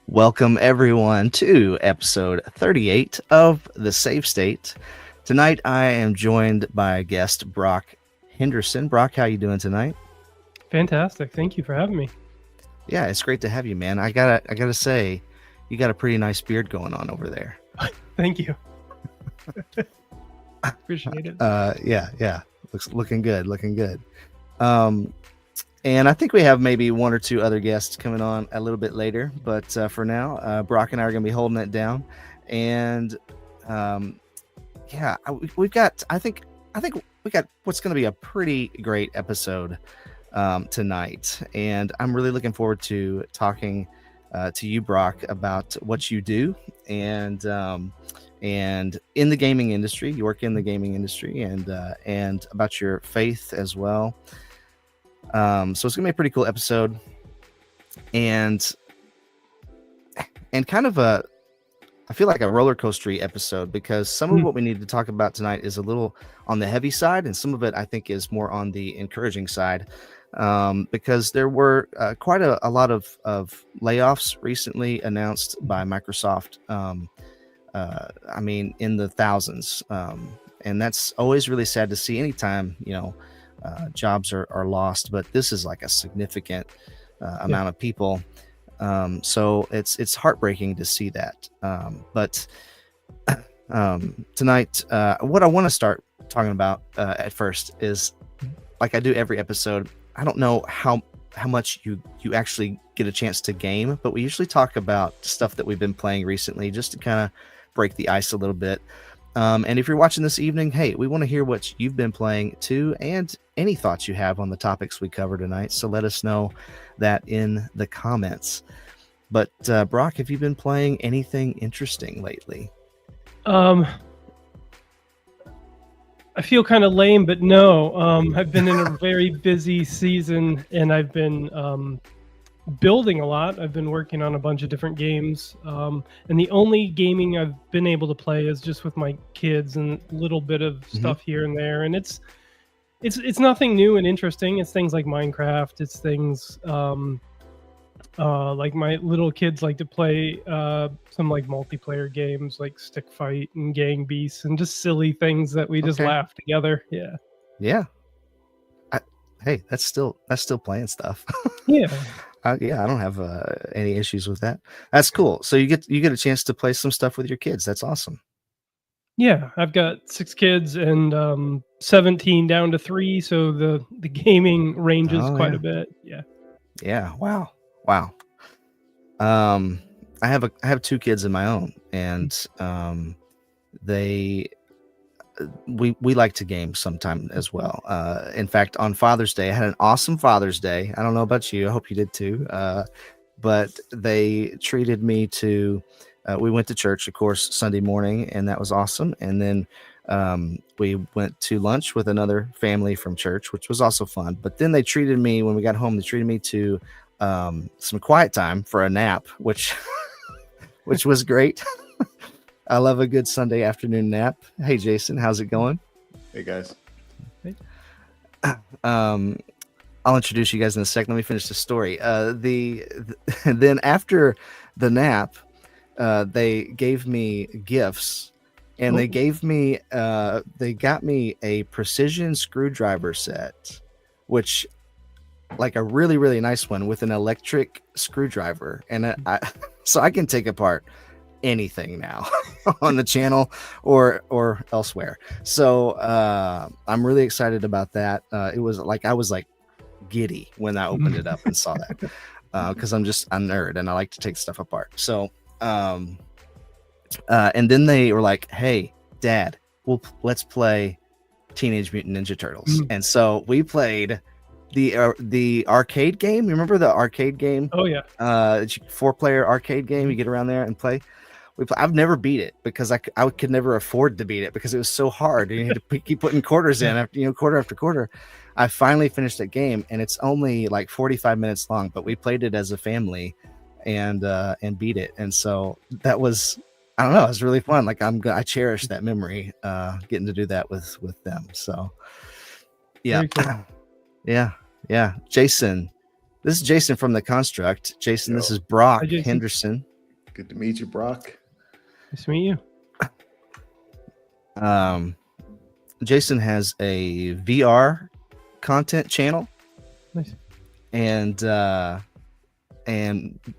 Welcome, everyone, to episode 38 of The Safe State. Tonight, I am joined by guest Brock Henderson. Brock, how you doing tonight? Fantastic. Thank you for having me. Yeah, it's great to have you, man. I gotta say, you got a pretty nice beard going on over there. Thank you. Appreciate it. Yeah. Looking good. And I think we have maybe one or two other guests coming on a little bit later, but for now, Brock and I are going to be holding it down. And we've got. I think we got what's going to be a pretty great episode tonight, and I'm really looking forward to talking to you, Brock, about what you do and in the gaming industry. You work in the gaming industry, and about your faith as well. So it's gonna be a pretty cool episode, and kind of I feel like a roller coastery episode, because some of what we need to talk about tonight is a little on the heavy side, and some of it I think is more on the encouraging side, because there were quite a lot of layoffs recently announced by Microsoft. I mean, in the thousands, and that's always really sad to see anytime, jobs are lost, but this is like a significant amount of people. So it's heartbreaking to see that. But tonight, what I want to start talking about at first is, like I do every episode, I don't know how much you actually get a chance to game, but we usually talk about stuff that we've been playing recently, just to kind of break the ice a little bit. And if you're watching this evening, hey, we want to hear what you've been playing too, and any thoughts you have on the topics we cover tonight. So let us know that in the comments. But Brock, have you been playing anything interesting lately? I feel kind of lame, but no. I've been in a very busy season, and I've been building a lot. I've been working on a bunch of different games, and the only gaming I've been able to play is just with my kids and a little bit of stuff here and there. And it's nothing new and interesting. It's things like Minecraft. It's things like my little kids like to play some like multiplayer games like Stick Fight and Gang Beasts, and just silly things that we just laugh together. Yeah. Hey, that's still playing stuff. Yeah. I don't have any issues with that. That's cool. So you get a chance to play some stuff with your kids. That's awesome. Yeah, I've got 6 kids and 17 down to 3, so the gaming ranges quite a bit. Yeah. Wow. I have 2 kids of my own, and we like to game sometime as well. In fact, on Father's Day, I had an awesome Father's Day. I don't know about you. I hope you did too. But they treated me to, we went to church, of course, Sunday morning, and that was awesome. And then we went to lunch with another family from church, which was also fun. But then they treated me, when we got home, they treated me to some quiet time for a nap, which was great. I love a good Sunday afternoon nap. Hey, Jason, how's it going? Hey, guys. Hey. I'll introduce you guys in a second. Let me finish the story. Then after the nap, they gave me gifts, and they got me a precision screwdriver set, which, like, a really, really nice one with an electric screwdriver, and so I can take apart anything now on the channel or elsewhere. So I'm really excited about that. It was like I was like giddy when I opened it up and saw that, because I'm just a nerd and I like to take stuff apart. So and then they were like, "Hey, Dad, let's play Teenage Mutant Ninja Turtles." And so we played the arcade game. You remember the arcade game? Oh yeah. 4-player arcade game. You get around there and play. I've never beat it because I could never afford to beat it because it was so hard. You had to keep putting quarters in after quarter after quarter. I finally finished that game, and it's only like 45 minutes long, but we played it as a family and beat it. And so that was, I don't know, it was really fun. Like I cherish that memory, getting to do that with them. So yeah. Cool. Yeah. Jason, this is Jason from The Construct. Jason, this is Brock Henderson. Good to meet you, Brock. Nice to meet you. Jason has a VR content channel. Nice. And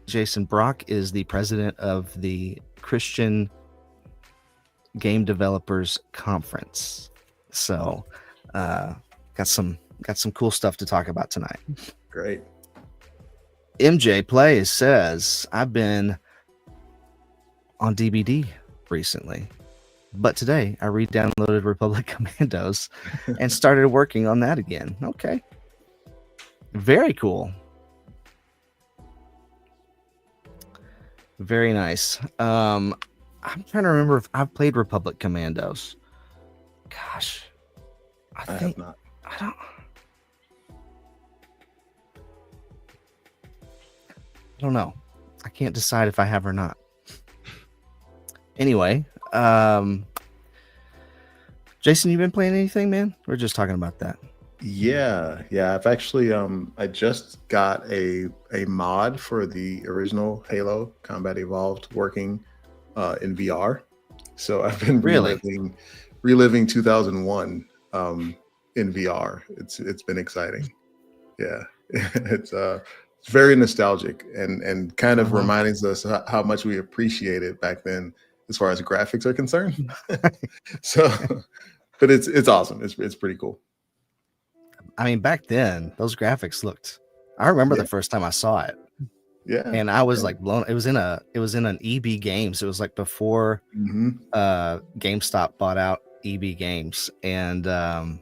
Jason Brock is the president of the Christian Game Developers Conference. So, got some cool stuff to talk about tonight. Great. MJ Plays says, I've been on DBD recently, but today I re-downloaded Republic Commandos and started working on that again. Okay. Very cool. Very nice. I'm trying to remember if I've played Republic Commandos. Gosh. I think have not. I don't know. I can't decide if I have or not. Anyway, Jason, you been playing anything, man? We're just talking about that. Yeah. I've actually I just got a mod for the original Halo Combat Evolved working in VR. So I've been reliving 2001 in VR. It's been exciting. Yeah. It's very nostalgic and kind of reminds us how much we appreciated back then as far as graphics are concerned. So, but it's awesome. It's pretty cool. I mean, back then those graphics looked. I remember the first time I saw it. Yeah, and I was like blown. It was in an EB Games. It was like before GameStop bought out EB Games, and I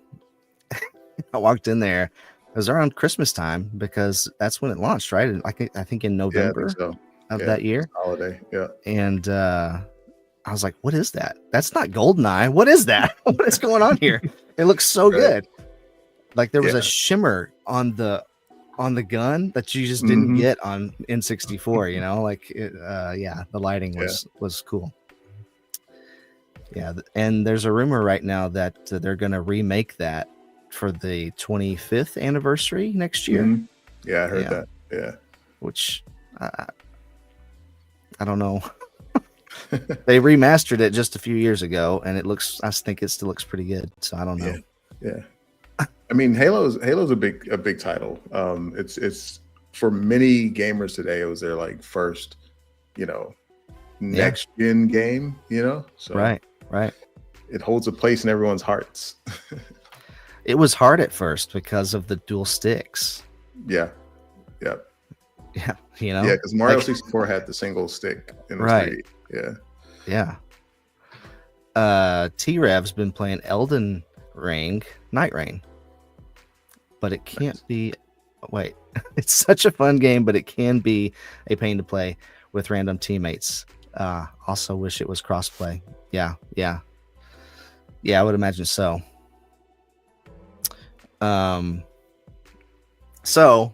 walked in there. It was around Christmas time because that's when it launched, right? And I think in November of that year, holiday. Yeah, and I was like, "What is that? That's not GoldenEye. What is that? What is going on here? It looks so good." Like there was a shimmer on the gun that you just didn't get on N64, you know, like the lighting was cool. Yeah, and there's a rumor right now that they're going to remake that for the 25th anniversary next year. Yeah, I heard that. Yeah, which I don't know. They remastered it just a few years ago, and I think it still looks pretty good. So I don't know. Yeah. I mean, Halo's a big title. It's for many gamers today. It was their like first, next gen game. So right. It holds a place in everyone's hearts. It was hard at first because of the dual sticks. Yeah. Yeah, because Mario 64 had the single stick in the 3D. T-Rev's been playing Elden Ring, Night Rain. But it can't be. Wait, it's such a fun game, but it can be a pain to play with random teammates. Also, wish it was crossplay. Yeah, I would imagine so. So,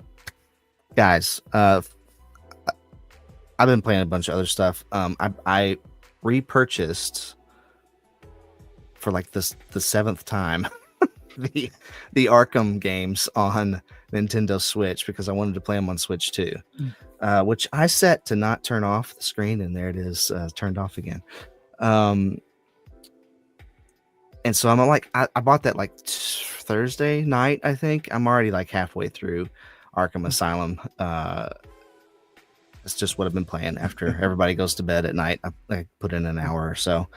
guys, I've been playing a bunch of other stuff. I repurchased for like the 7th time. The Arkham games on Nintendo Switch because I wanted to play them on Switch too, which I set to not turn off the screen, and there it is, turned off again. And so I'm like, I bought that like Thursday night, I think. I'm already like halfway through Arkham Asylum. It's just what I've been playing after everybody goes to bed at night. I put in an hour or so.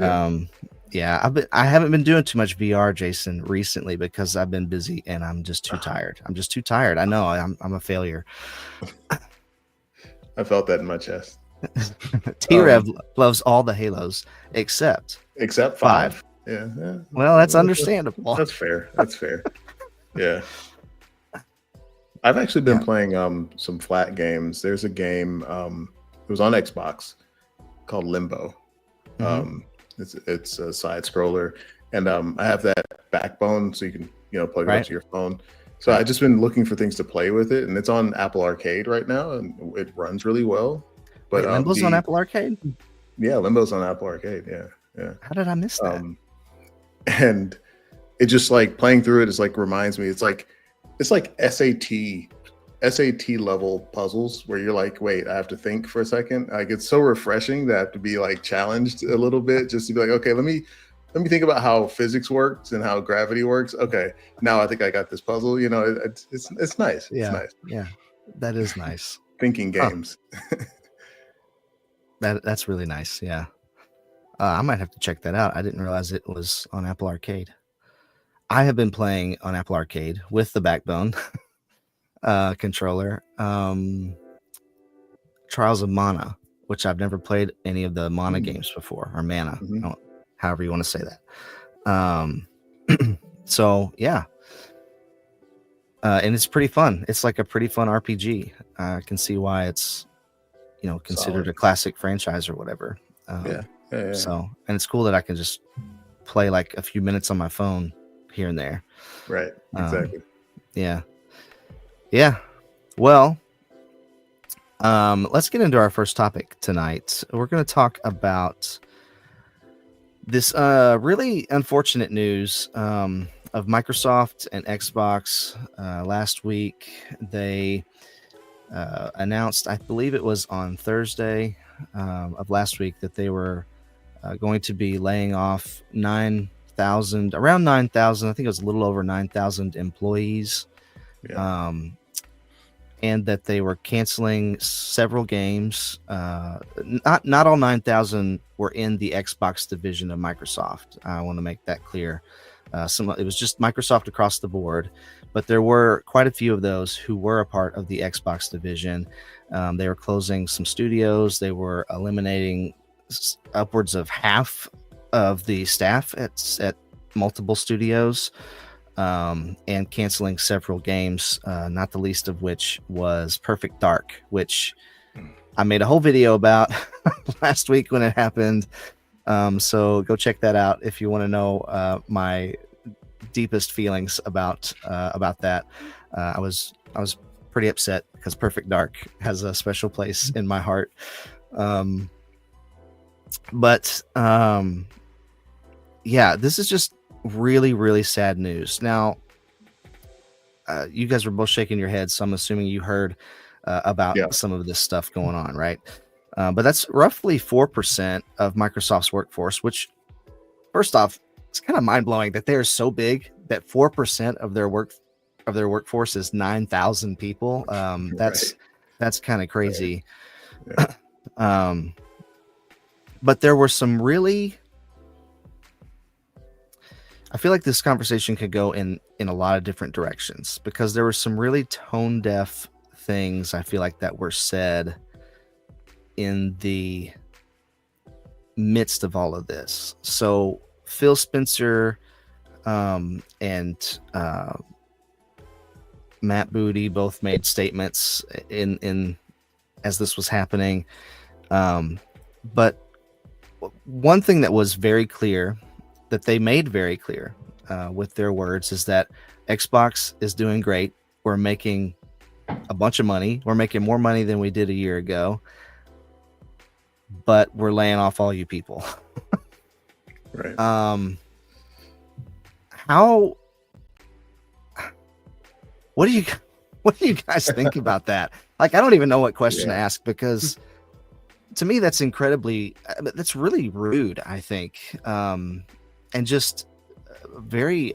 I haven't been doing too much VR, Jason, recently because I've been busy and I'm just too tired. I know I'm a failure. I felt that in my chest. T-Rev loves all the Halos except 5. Yeah. Well, that's understandable. That's fair. Yeah. I've actually been playing some flat games. There's a game it was on Xbox called Limbo. It's a side scroller, and I have that backbone, so you can plug it up to your phone. So I've just been looking for things to play with it, and it's on Apple Arcade right now, and it runs really well. But Limbo's on Apple Arcade? Yeah, Limbo's on Apple Arcade. Yeah. How did I miss that? And it just like playing through it is like reminds me. It's like SAT SAT level puzzles where you're like, wait, I have to think for a second. Like, it's so refreshing to have to be like challenged a little bit, just to be like, okay, let me think about how physics works and how gravity works. Okay, now I think I got this puzzle. You know, it's nice. It's nice. Yeah, that is nice. Thinking games. That's really nice. Yeah. I might have to check that out. I didn't realize it was on Apple Arcade. I have been playing on Apple Arcade with the Backbone controller. Trials of Mana, which I've never played any of the Mana games before, or Mana, however you want to say that. So yeah. And it's pretty fun. It's like a pretty fun RPG. I can see why it's, considered a classic franchise or whatever. Yeah. So, and it's cool that I can just play like a few minutes on my phone here and there. Right. Exactly. Yeah. Well, let's get into our first topic tonight. We're going to talk about this really unfortunate news of Microsoft and Xbox. Last week, they announced, I believe it was on Thursday of last week, that they were going to be laying off around 9,000. I think it was a little over 9,000 employees. Yeah. And that they were canceling several games. Not all 9,000 were in the Xbox division of Microsoft. I want to make that clear. It was just Microsoft across the board, but there were quite a few of those who were a part of the Xbox division. They were closing some studios. They were eliminating upwards of half of the staff at multiple studios. And canceling several games, not the least of which was Perfect Dark, which I made a whole video about last week when it happened. So go check that out if you want to know my deepest feelings about that. I was pretty upset because Perfect Dark has a special place in my heart. But this is just really, really sad news. Now, you guys were both shaking your heads, so I'm assuming you heard about some of this stuff going on, right? But that's roughly 4% of Microsoft's workforce, which, first off, it's kind of mind-blowing that they are so big that 4% of their workforce is 9,000 people. That's kind of crazy. Right. Yeah. But there were some really, I feel like this conversation could go in a lot of different directions, because there were some really tone deaf things I feel like that were said in the midst of all of this. So Phil Spencer and Matt Booty both made statements in as this was happening. But one thing that was very clear, that they made very clear with their words, is that Xbox is doing great. We're making a bunch of money. We're making more money than we did a year ago, but we're laying off all you people. Right. What do you guys think about that? Like, I don't even know what question to ask, because to me that's really rude, I think. And just very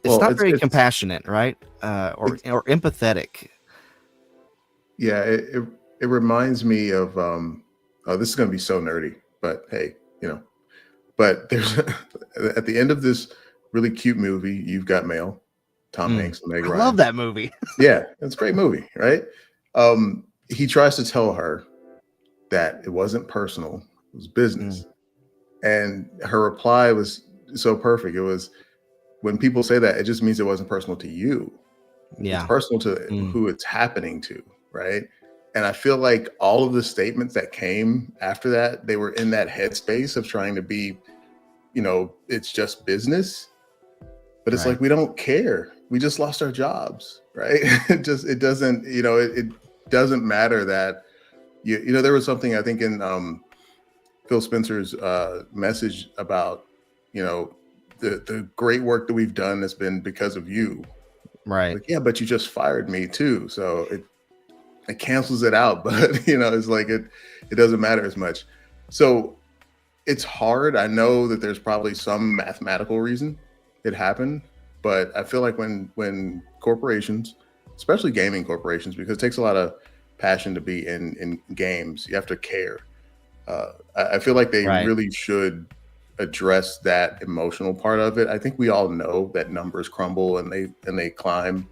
it's very compassionate, right? Or empathetic. Yeah, it reminds me of this is going to be so nerdy, but hey, but there's at the end of this really cute movie, You've Got Mail, Tom Hanks and Meg Ryan. I love that movie. Yeah, it's a great movie, right? He tries to tell her that it wasn't personal, it was business. And her reply was so perfect. It was, when people say that, it just means it wasn't personal to you. Yeah. It's personal to who it's happening to, right? And I feel like all of the statements that came after that, they were in that headspace of trying to be, it's just business. But it's like, we don't care. We just lost our jobs, right? It doesn't matter that, there was something, I think, in Phil Spencer's message about, the great work that we've done has been because of you. Right. Like, yeah, but you just fired me too. So it cancels it out. But, it's like it doesn't matter as much. So it's hard. I know that there's probably some mathematical reason it happened. But I feel like when corporations, especially gaming corporations, because it takes a lot of passion to be in games, you have to care. I feel like they Right. really should address that emotional part of it. I think we all know that numbers crumble and they climb.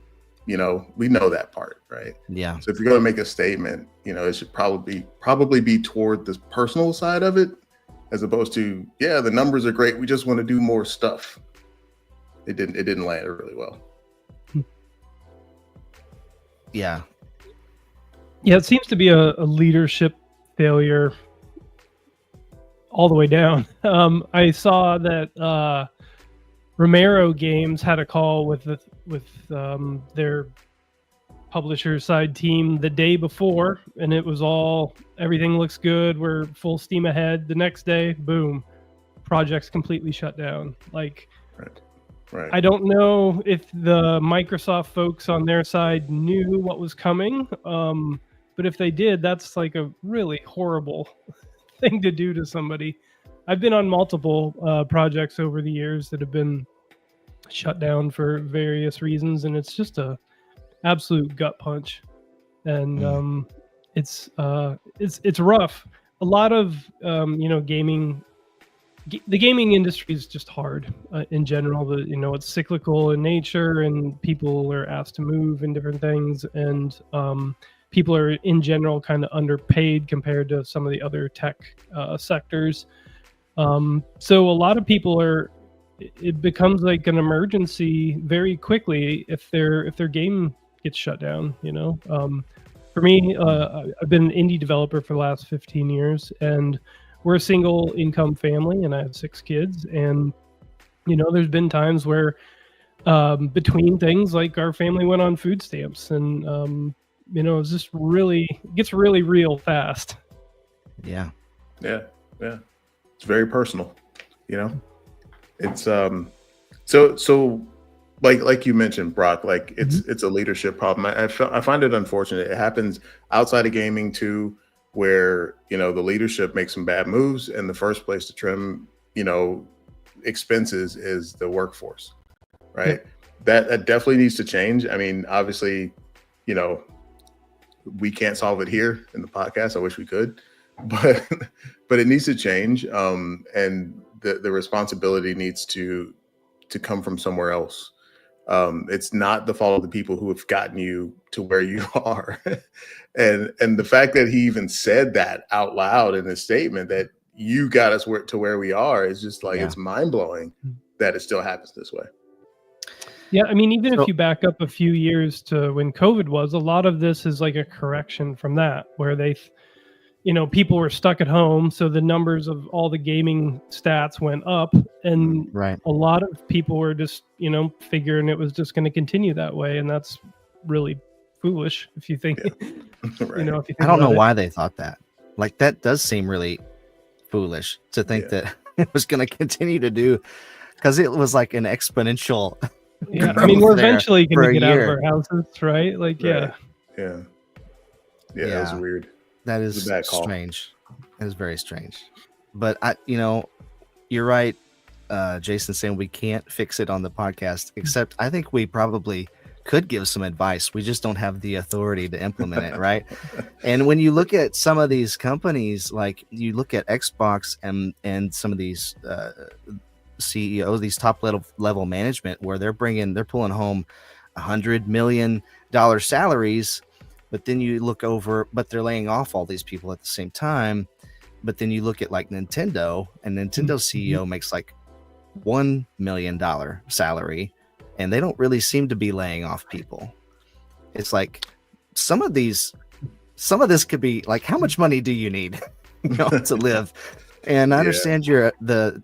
We know that part, right? Yeah. So if you're going to make a statement, it should probably be toward the personal side of it, as opposed to, yeah, the numbers are great, we just want to do more stuff. It didn't land really well. Yeah. Yeah, it seems to be a leadership failure all the way down. I saw that Romero Games had a call with their publisher side team the day before, and it was everything looks good, we're full steam ahead. The next day, boom, project's completely shut down. Like, right. I don't know if the Microsoft folks on their side knew what was coming, but if they did, that's like a really horrible thing to do to somebody. I've been on multiple projects over the years that have been shut down for various reasons, and it's just a absolute gut punch. And it's rough. A lot of gaming. The gaming industry is just hard in general. It's cyclical in nature, and people are asked to move in different things, and people are in general kind of underpaid compared to some of the other tech sectors. So a lot of people it becomes like an emergency very quickly if their game gets shut down. For me, I've been an indie developer for the last 15 years, and we're a single income family, and I have 6 kids. And, there's been times where between things, like our family went on food stamps, and, it's just gets really real fast. Yeah. Yeah. Yeah. It's very personal, it's, so like you mentioned, Brock, like it's a leadership problem. I find it unfortunate. It happens outside of gaming too, where the leadership makes some bad moves, and the first place to trim expenses is the workforce, right? That definitely needs to change. I mean, obviously, we can't solve it here in the podcast. I wish we could, but it needs to change, and the responsibility needs to come from somewhere else. It's not the fault of the people who have gotten you to where you are. And the fact that he even said that out loud in his statement, that you got us to where we are, is just like, it's mind blowing that it still happens this way. Yeah. I mean, even if you back up a few years to when COVID was, a lot of this is like a correction from that, where people were stuck at home. So the numbers of all the gaming stats went up, and a lot of people were just, figuring it was just going to continue that way. And that's really foolish if you think, if you think I don't know why they thought that. Like, that does seem really foolish to think that it was going to continue to do, because it was like an exponential. Yeah. I mean, we're eventually going to get out of our houses, right? Like, Yeah. That was weird. That is strange. It is very strange. But you're right, Jason, saying we can't fix it on the podcast, except I think we probably could give some advice. We just don't have the authority to implement it, right? And when you look at some of these companies, like you look at Xbox and some of these CEOs, these top level management, where they're pulling home $100 million salaries. But then you look over, but they're laying off all these people at the same time. But then you look at like Nintendo, and Nintendo CEO makes like $1 million salary, and they don't really seem to be laying off people. It's like some of this could be like, how much money do you need to live? And I understand you're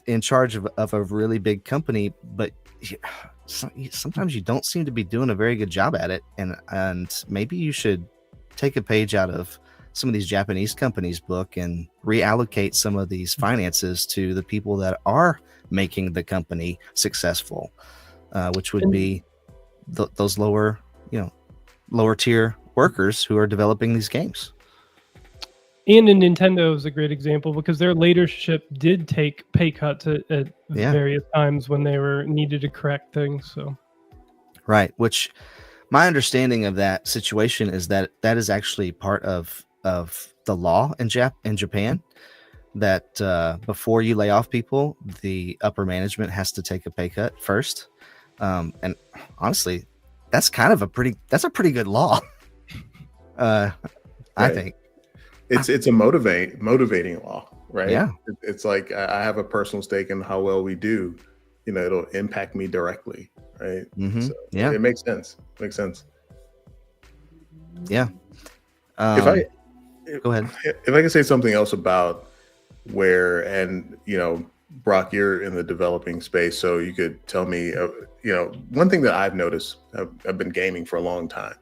in charge of a really big company, but sometimes you don't seem to be doing a very good job at it. And maybe you should take a page out of some of these Japanese companies' book and reallocate some of these finances to the people that are making the company successful, which would be those lower tier workers who are developing these games. And in Nintendo is a great example because their leadership did take pay cuts at various times when they were needed to correct things. So, right. Which my understanding of that situation is that is actually part of the law in Japan, that before you lay off people, the upper management has to take a pay cut first. And honestly, that's a pretty good law. I think. It's a motivating law, right? Yeah. It's like I have a personal stake in how well we do. It'll impact me directly, right? Mm-hmm. So it makes sense. Yeah. Go ahead. If I can say something else about Brock, you're in the developing space, so you could tell me, one thing that I've noticed, I've been gaming for a long time,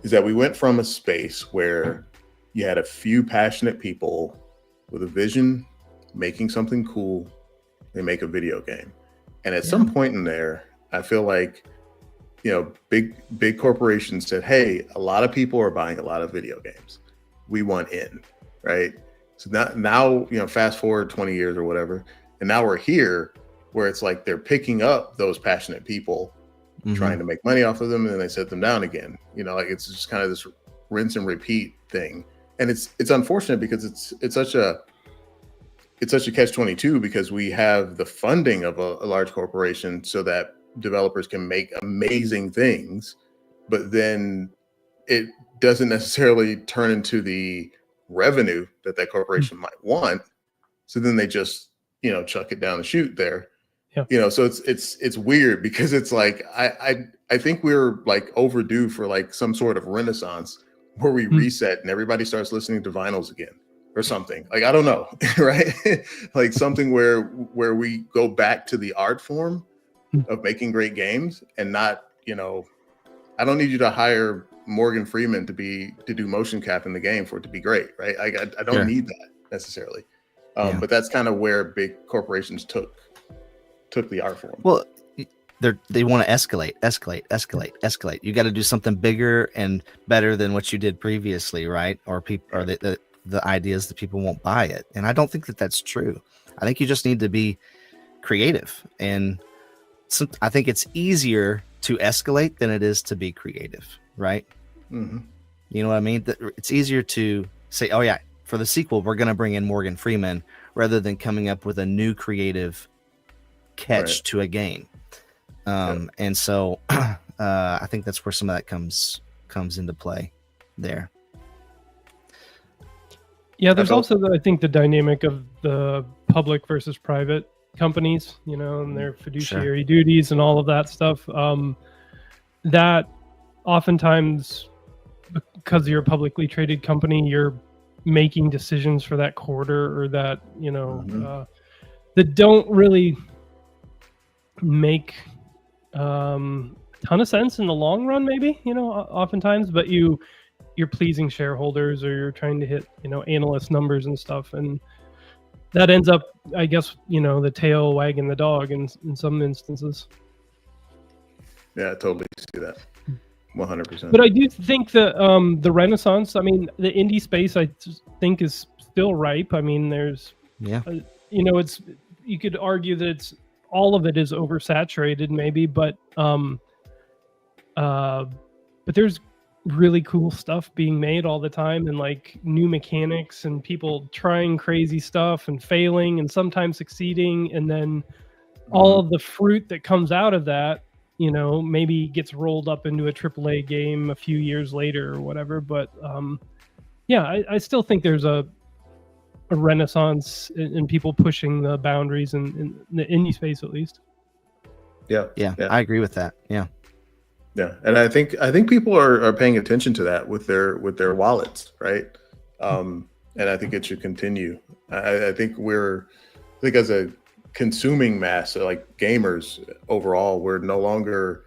is that we went from a space where you had a few passionate people with a vision, making something cool. They make a video game. And at some point in there, I feel like, big corporations said, hey, a lot of people are buying a lot of video games. We want in, right? So now, fast forward 20 years or whatever. And now we're here where it's like they're picking up those passionate people, trying to make money off of them, and then they set them down again. It's just kind of this rinse and repeat thing. And it's unfortunate because it's such a catch-22, because we have the funding of a large corporation so that developers can make amazing things, but then it doesn't necessarily turn into the revenue that corporation might want. So then they just, chuck it down the chute there. Yeah. So it's weird because it's like, I think we're like overdue for like some sort of renaissance where we reset and everybody starts listening to vinyls again or something. Like, I don't know, right? Like something where we go back to the art form of making great games and not, I don't need you to hire Morgan Freeman to do motion cap in the game for it to be great, right? I don't need that necessarily. But that's kind of where big corporations took the art form. Well, they want to escalate. You got to do something bigger and better than what you did previously, right? Or the ideas that people won't buy it. And I don't think that that's true. I think you just need to be creative. And I think it's easier to escalate than it is to be creative, right? Mm-hmm. You know what I mean? It's easier to say, oh yeah, for the sequel, we're going to bring in Morgan Freeman, rather than coming up with a new creative catch to a game. And so I think that's where some of that comes into play there. Yeah, there's also I think the dynamic of the public versus private companies, and their fiduciary duties and all of that stuff. That oftentimes, because you're a publicly traded company, you're making decisions for that quarter or that, that don't really make a ton of sense in the long run, maybe, oftentimes, but you're pleasing shareholders, or you're trying to hit, analyst numbers and stuff. And that ends up, I guess, the tail wagging the dog in some instances. Yeah, I totally see that. 100%. But I do think that the renaissance, the indie space, I think, is still ripe. There's, it's, you could argue that all of it is oversaturated, maybe, but there's really cool stuff being made all the time, and like new mechanics, and people trying crazy stuff and failing and sometimes succeeding, and then all of the fruit that comes out of that, maybe gets rolled up into a AAA game a few years later or whatever. But I still think there's a renaissance in people pushing the boundaries in the indie space, at least. Yeah, I agree with that. Yeah, and I think people are paying attention to that with their wallets, right? And I think it should continue. I think as a consuming mass, like gamers overall, we're no longer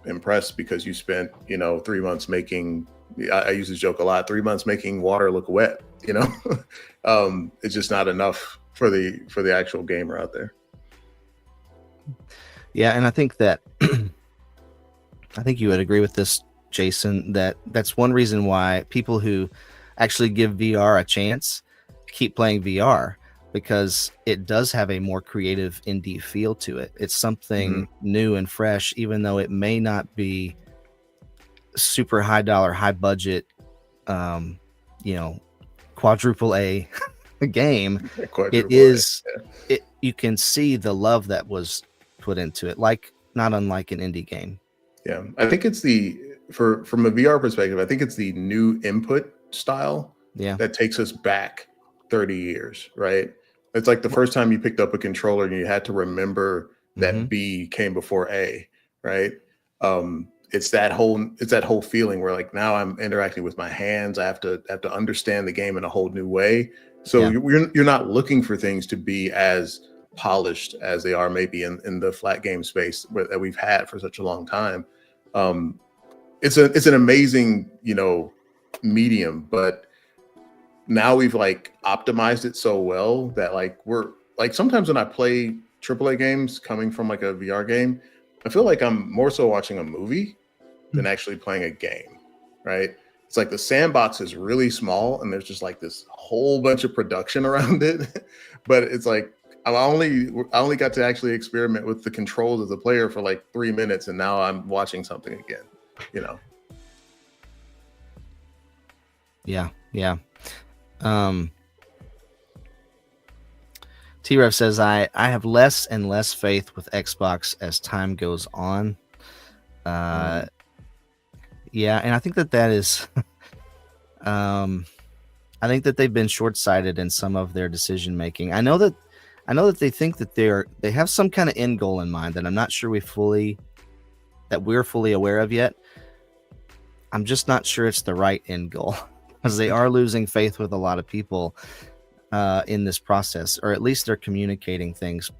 impressed because you spent 3 months making. I use this joke a lot. 3 months making water look wet. It's just not enough for the actual gamer out there. Yeah, and I think that I think you would agree with this, Jason, that's one reason why people who actually give VR a chance keep playing VR, because it does have a more creative indie feel to it. It's something new and fresh, even though it may not be super high dollar, high budget, you know, quadruple A game. It is, you can see the love that was put into it, like not unlike an indie game. Yeah, I think it's from a VR perspective, I think it's the new input style that takes us back 30 years, right? It's like the first time you picked up a controller and you had to remember that B came before A, right? It's that whole feeling where like now I'm interacting with my hands. I have to understand the game in a whole new way. So you're not looking for things to be as polished as they are maybe in the flat game space that we've had for such a long time. It's an amazing, medium, but now we've like optimized it so well that like we're like, sometimes when I play AAA games coming from like a VR game, I feel like I'm more so watching a movie than actually playing a game, right? It's like the sandbox is really small and there's just like this whole bunch of production around it. But it's like I only got to actually experiment with the controls as a player for like 3 minutes, and now I'm watching something again, Yeah. T-Rev says, I have less and less faith with Xbox as time goes on. Yeah, and I think that is I think that they've been short-sighted in some of their decision making. I know that they think that they have some kind of end goal in mind that I'm not sure we're fully aware of yet. I'm just not sure it's the right end goal, because they are losing faith with a lot of people in this process, or at least they're communicating things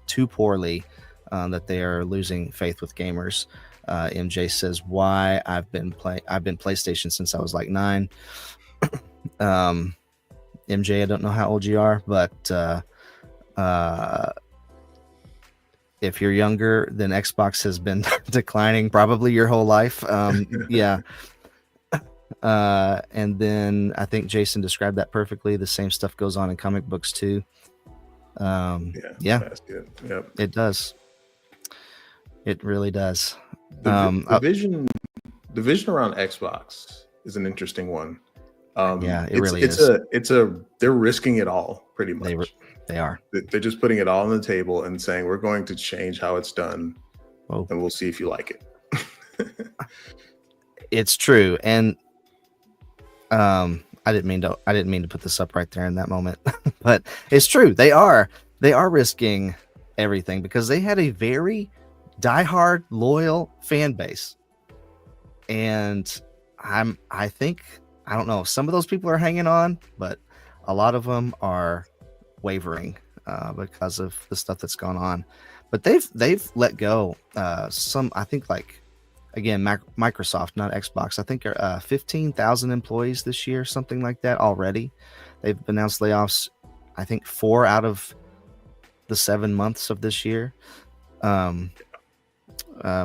too poorly that they are losing faith with gamers. MJ says, why I've been PlayStation since I was like 9. MJ, I don't know how old you are, but if you're younger, then Xbox has been declining probably your whole life. Yeah. And then I think Jason described that perfectly. The same stuff goes on in comic books too. Yeah, that's good. Yep. It does. It really does. The vision around Xbox is an interesting one. It really is. They're risking it all pretty much. They are. They're just putting it all on the table and saying, we're going to change how it's done, and we'll see if you like it. It's true. And I didn't mean to put this up right there in that moment, but it's true. They are risking everything because they had a very diehard, loyal fan base. And I think, I don't know, some of those people are hanging on, but a lot of them are wavering because of the stuff that's gone on. But they've let go some, I think, like, again, Microsoft, not Xbox, I think are 15,000 employees this year, something like that already. They've announced layoffs, I think 4 out of the 7 months of this year,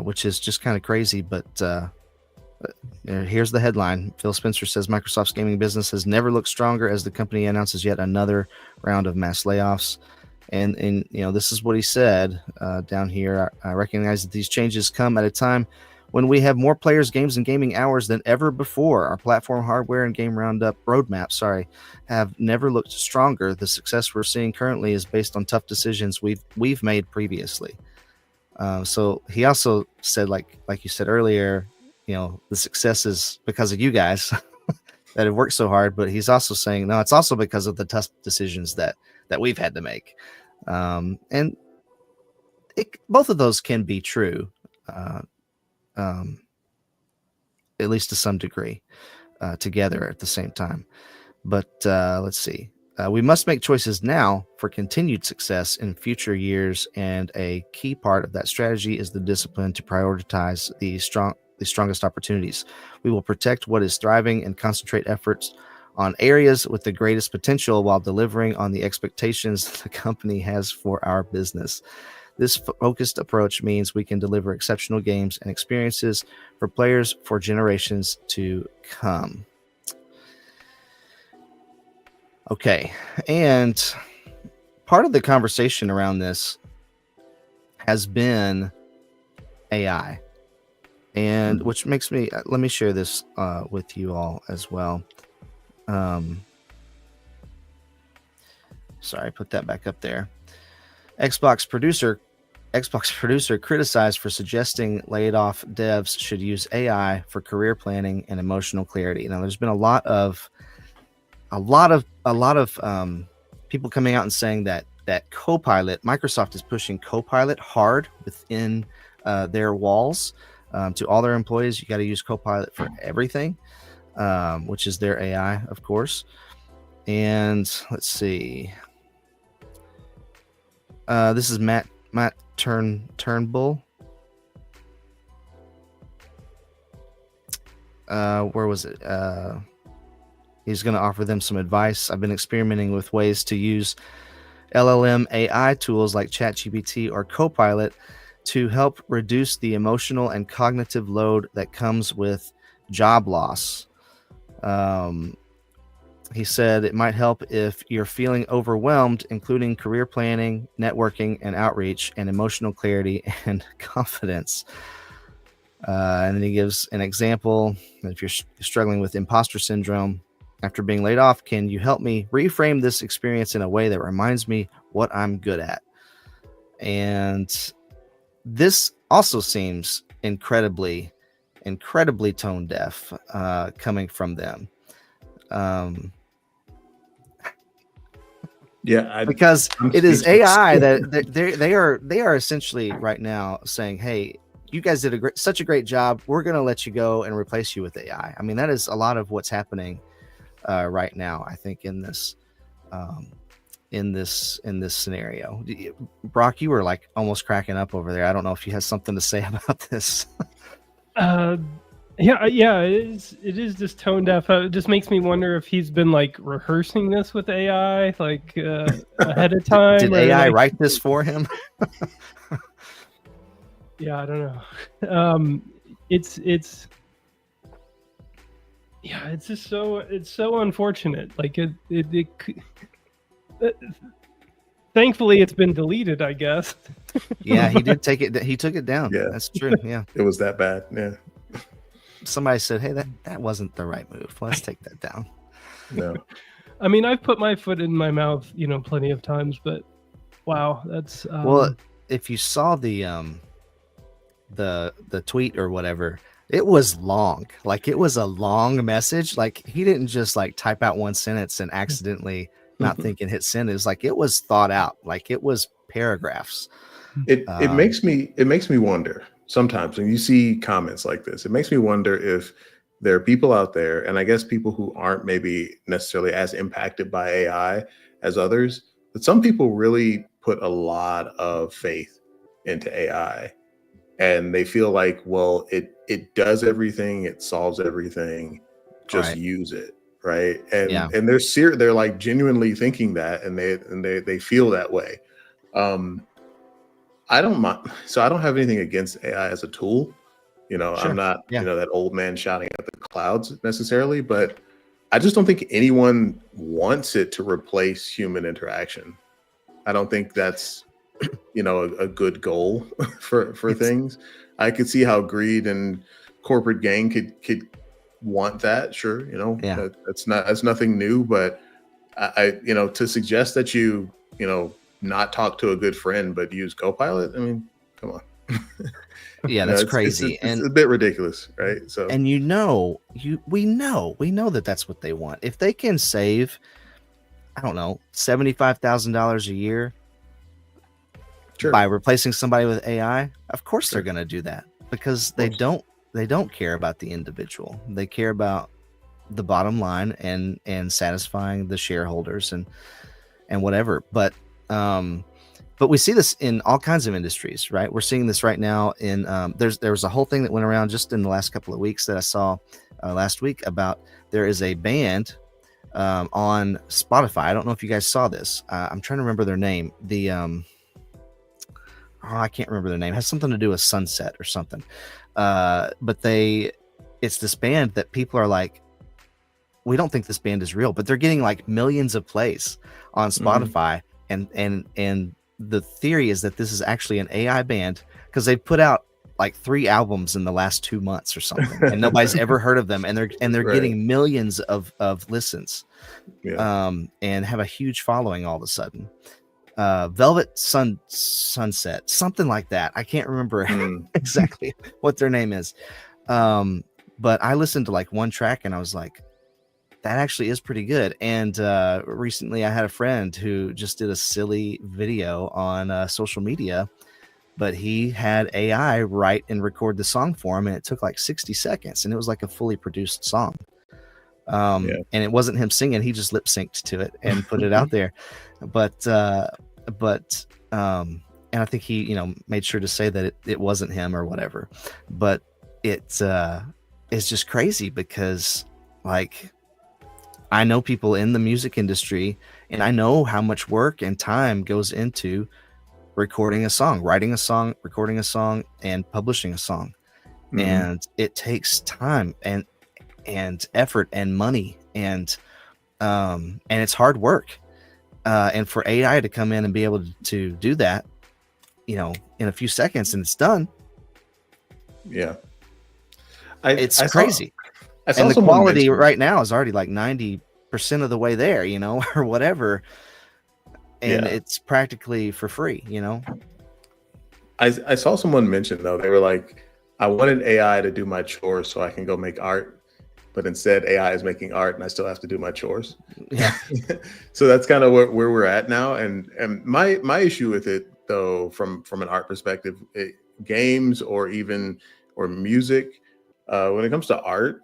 which is just kind of crazy. But here's the headline. Phil Spencer says Microsoft's gaming business has never looked stronger as the company announces yet another round of mass layoffs. And this is what he said down here. I recognize that these changes come at a time when we have more players, games, and gaming hours than ever before. Our platform hardware and game roadmap, have never looked stronger. The success we're seeing currently is based on tough decisions we've made previously. So he also said, like you said earlier, the success is because of you guys that have worked so hard. But he's also saying, no, it's also because of the tough decisions that we've had to make. And both of those can be true. At least to some degree, together at the same time. But let's see. We must make choices now for continued success in future years, and a key part of that strategy is the discipline to prioritize the strongest opportunities. We will protect what is thriving and concentrate efforts on areas with the greatest potential while delivering on the expectations the company has for our business. This focused approach means we can deliver exceptional games and experiences for players for generations to come. Okay, and part of the conversation around this has been AI, and which makes me, let me share this with you all as well. Sorry, put that back up there. Xbox producer criticized for suggesting laid off devs should use AI for career planning and emotional clarity. Now, there's been a lot of people coming out and saying that Copilot, Microsoft is pushing Copilot hard within their walls to all their employees. You got to use Copilot for everything, which is their AI, of course. And let's see. This is Matt Turnbull. Where was it? He's going to offer them some advice. I've been experimenting with ways to use LLM AI tools like ChatGPT or Copilot to help reduce the emotional and cognitive load that comes with job loss. He said it might help if you're feeling overwhelmed, including career planning, networking, and outreach, and emotional clarity and confidence. And then he gives an example. If you're struggling with imposter syndrome after being laid off, can you help me reframe this experience in a way that reminds me what I'm good at? And this also seems incredibly tone deaf coming from them. Because it is AI that they are essentially right now saying, hey, you guys did such a great job. We're going to let you go and replace you with AI. I mean, that is a lot of what's happening right now, I think, in this scenario. Brock, you were like almost cracking up over there. I don't know if you had something to say about this. Yeah, it is just tone deaf. It just makes me wonder if he's been like rehearsing this with AI like ahead of time. Did AI write this for him? Yeah, I don't know. It's just so unfortunate. Like it thankfully it's been deleted, I guess. Yeah, he did take it. He took it down. Yeah, that's true. Yeah, it was that bad. Yeah. Somebody said, hey, that wasn't the right move. Let's take that down. No. I mean, I've put my foot in my mouth, plenty of times, but wow, that's well, if you saw the tweet or whatever, it was long. Like, it was a long message. Like, he didn't just like type out one sentence and accidentally not thinking hit send. It was like, it was thought out. Like, it was paragraphs. It makes me wonder sometimes when you see comments like this. It makes me wonder if there are people out there, and I guess people who aren't maybe necessarily as impacted by AI as others, but some people really put a lot of faith into AI, and they feel like, well, it does everything, it solves everything, just use it, right? And they're like genuinely thinking that, and they feel that way. I don't mind. So I don't have anything against AI as a tool. Sure. I'm not, that old man shouting at the clouds necessarily, but I just don't think anyone wants it to replace human interaction. I don't think that's, a good goal for things. I could see how greed and corporate gain could want that. Sure. That's nothing new, but I to suggest that you not talk to a good friend, but use Copilot. I mean, come on. Yeah, that's crazy. It's a bit ridiculous, right? So, and we know that that's what they want. If they can save, I don't know, $75,000 a year by replacing somebody with AI, of course they're going to do that, because they don't care about the individual. They care about the bottom line and satisfying the shareholders and whatever. But we see this in all kinds of industries, right? We're seeing this right now in there was a whole thing that went around just in the last couple of weeks that I saw last week about there is a band on Spotify. I don't know if you guys saw this. I'm trying to remember their name. I can't remember their name. It has something to do with Sunset or something. But it's this band that people are like, we don't think this band is real, but they're getting like millions of plays on Spotify. And the theory is that this is actually an AI band because they put out like 3 albums in the last 2 months or something, and nobody's ever heard of them. And they're Right. getting millions of listens, Yeah. and have a huge following all of a sudden. Velvet Sunset, something like that. I can't remember exactly what their name is. But I listened to like one track and I was like, that actually is pretty good. And recently I had a friend who just did a silly video on social media, but he had AI write and record the song for him, and it took like 60 seconds, and it was like a fully produced song. And it wasn't him singing, he just lip synced to it and put it out there. But and I think he, you know, made sure to say that it wasn't him or whatever. But it's just crazy because, like, I know people in the music industry, and I know how much work and time goes into recording a song, writing a song, recording a song, and publishing a song. And it takes time and effort and money, and it's hard work. And for AI to come in and be able to do that, you know, in a few seconds and it's done. Yeah. It's crazy. And the quality right now is already like 90% of the way there, you know, or whatever. And it's practically for free, you know. I saw someone mention, though, they were like, I wanted AI to do my chores so I can go make art, but instead AI is making art and I still have to do my chores. Yeah. So that's kind of where we're at now. And my issue with it, though, from an art perspective, games or music, when it comes to art,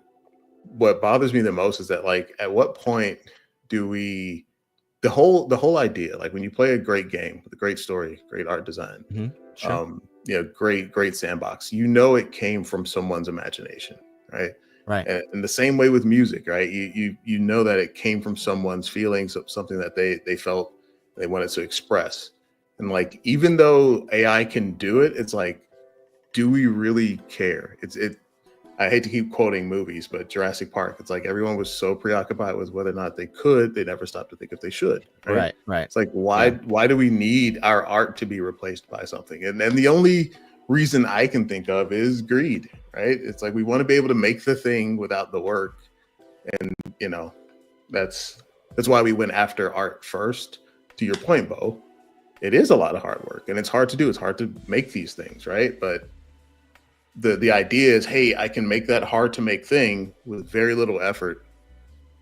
what bothers me the most is that, like, at what point do we, the whole idea, like when you play a great game with a great story, great art design, Sure. Great sandbox, you know, it came from someone's imagination, right? Right. And the same way with music, right? You know that it came from someone's feelings, something that they felt they wanted to express. And like, even though AI can do it, it's like, do we really care? I hate to keep quoting movies, but Jurassic Park, it's like everyone was so preoccupied with whether or not they could, they never stopped to think if they should. Right. It's like, why do we need our art to be replaced by something? And then the only reason I can think of is greed, right? It's like, we want to be able to make the thing without the work. And, you know, that's why we went after art first. To your point, Bo, it is a lot of hard work and it's hard to do. It's hard to make these things, right? But the idea is, hey, I can make that hard to make thing with very little effort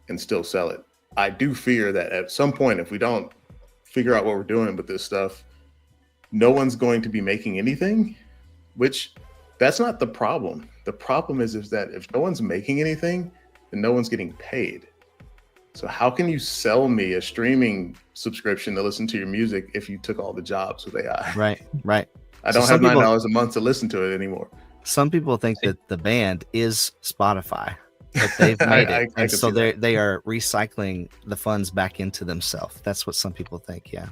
and still sell it. I do fear that at some point, if we don't figure out what we're doing with this stuff, no one's going to be making anything, which that's not the problem. The problem is that if no one's making anything, then no one's getting paid. So how can you sell me a streaming subscription to listen to your music if you took all the jobs with AI? Right. I don't have $9 a month to listen to it anymore. Some people think that the band is Spotify, but they've made it. And so they are recycling the funds back into themselves. That's what some people think. Yeah.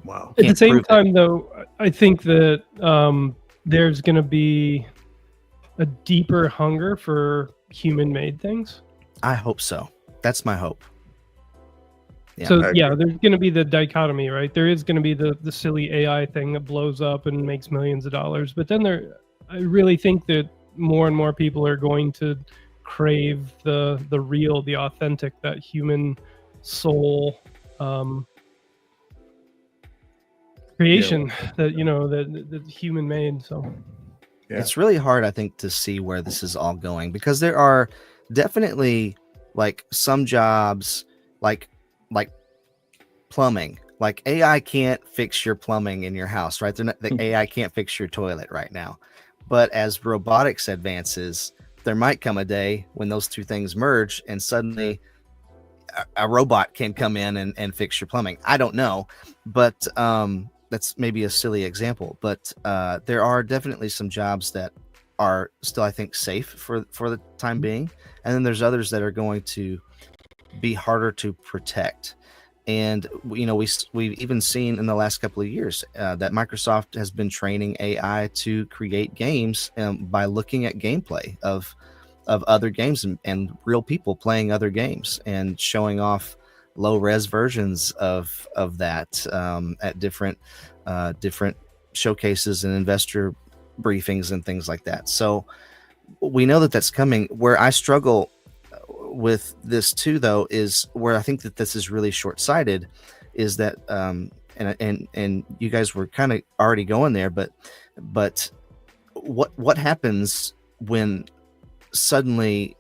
Wow. At the same time, though, I think that there's going to be a deeper hunger for human-made things. I hope so. That's my hope. Yeah. So there's going to be the dichotomy, right? There is going to be the silly AI thing that blows up and makes millions of dollars, but then I really think that more and more people are going to crave the real, the authentic, that human soul creation that, you know, that human made. So it's really hard, I think, to see where this is all going, because there are definitely like some jobs like plumbing. Like AI can't fix your plumbing in your house, right? The AI can't fix your toilet right now. But as robotics advances, there might come a day when those two things merge and suddenly a robot can come in and fix your plumbing. I don't know, but that's maybe a silly example. But there are definitely some jobs that are still, I think, safe for the time being. And then there's others that are going to be harder to protect. And we've even seen in the last couple of years that Microsoft has been training AI to create games by looking at gameplay of other games and real people playing other games and showing off low res versions of that at different showcases and investor briefings and things like that. So we know that that's coming. Where I struggle with this too, though, is where I think that this is really short-sighted, is that and you guys were kind of already going there, but what happens when suddenly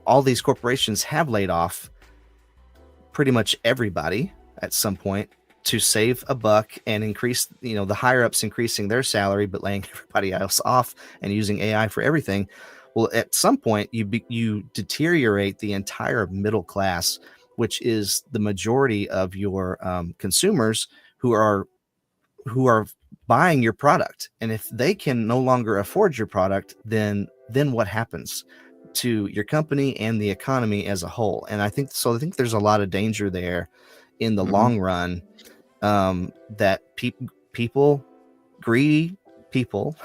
all these corporations have laid off pretty much everybody at some point to save a buck and increase, the higher ups increasing their salary but laying everybody else off and using AI for everything. Well, at some point you deteriorate the entire middle class, which is the majority of your consumers who are buying your product. And if they can no longer afford your product, then what happens to your company and the economy as a whole? And I think there's a lot of danger there in the long run, that people, greedy people,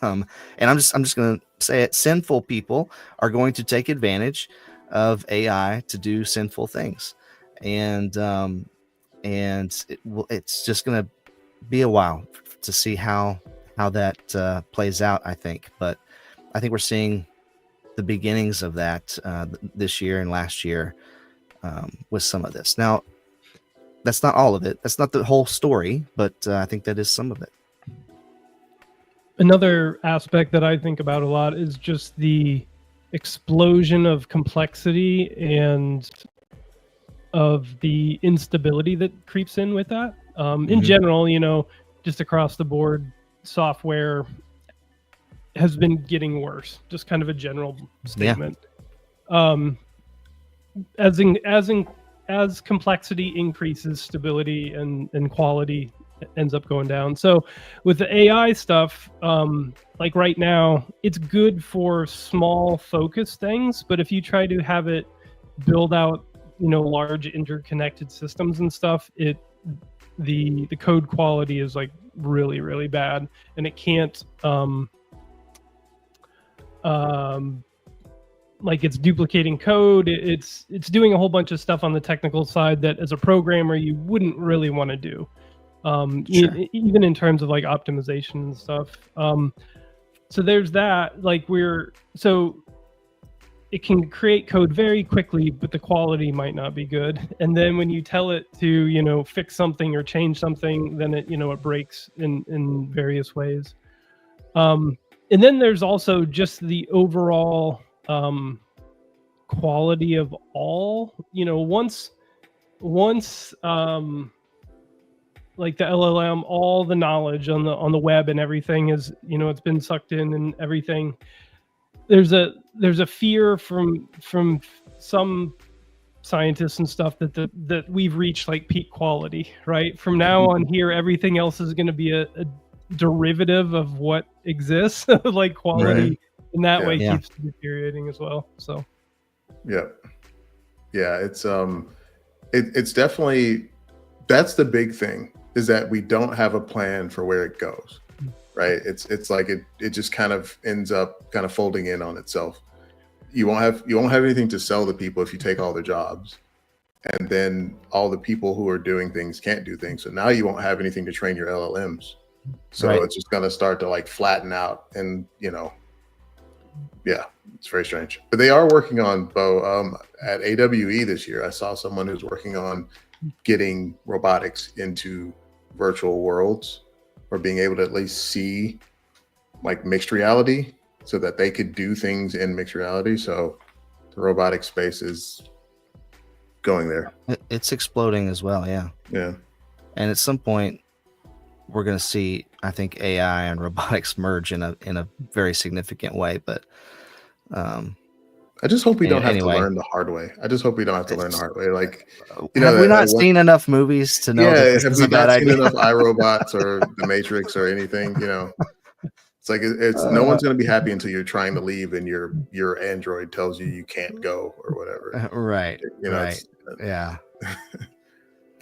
and I'm just going to say it, sinful people are going to take advantage of AI to do sinful things. And it's just going to be a while to see how that plays out, I think. But I think we're seeing the beginnings of that this year and last year with some of this. Now, that's not all of it. That's not the whole story, but I think that is some of it. Another aspect that I think about a lot is just the explosion of complexity and of the instability that creeps in with that. In general, just across the board, software has been getting worse. Just kind of a general statement. As complexity increases, stability and quality ends up going down. So with the AI stuff, like right now, it's good for small focused things, but if you try to have it build out, large interconnected systems and stuff, the code quality is like really, really bad, and it can't like it's duplicating code. It's doing a whole bunch of stuff on the technical side that as a programmer you wouldn't really want to do. Sure. Even in terms of like optimization and stuff. So there's that, so it can create code very quickly, but the quality might not be good. And then when you tell it to, fix something or change something, then it breaks in various ways. And then there's also just the overall quality of all, once like the LLM, all the knowledge on the web and everything is, it's been sucked in and everything. There's a fear from some scientists and stuff that we've reached like peak quality, right? From now on here, everything else is going to be a derivative of what exists, like quality. Right. In that way keeps deteriorating as well. So it's definitely, that's the big thing, is that we don't have a plan for where it goes, right? It's like it just kind of ends up kind of folding in on itself. You won't have anything to sell to people if you take all their jobs, and then all the people who are doing things can't do things. So now you won't have anything to train your LLMs. So It's just going to start to like flatten out, and it's very strange. But they are working on, Bo, at AWE this year, I saw someone who's working on getting robotics into virtual worlds, or being able to at least see like mixed reality, so that they could do things in mixed reality. So the robotic space is going there. It's exploding as well. Yeah. And at some point we're going to see, I think, AI and robotics merge in a very significant way. But I just hope we don't have to learn the hard way. Like, have we not seen enough movies to know that this is a bad idea? Have we not seen enough iRobots or The Matrix or anything? It's like it's no one's going to be happy until you're trying to leave and your Android tells you can't go or whatever. Right. Right.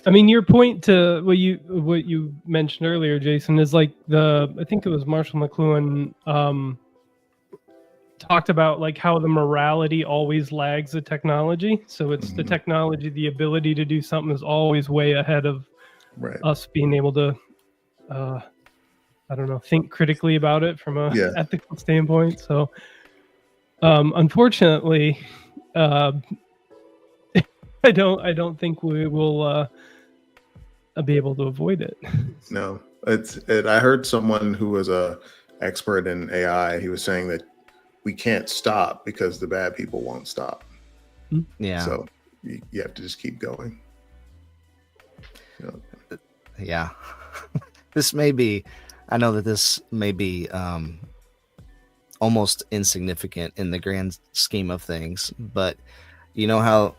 I mean, your point to what you mentioned earlier, Jason, is like I think it was Marshall McLuhan talked about like how the morality always lags the technology. So it's the technology, the ability to do something is always way ahead of us being able to, I don't know, think critically about it from a ethical standpoint. So, unfortunately, I don't think we will be able to avoid it. No, I heard someone who was a expert in AI. He was saying that we can't stop because the bad people won't stop. Yeah. So you have to just keep going. Yeah. I know that this may be almost insignificant in the grand scheme of things, but you know how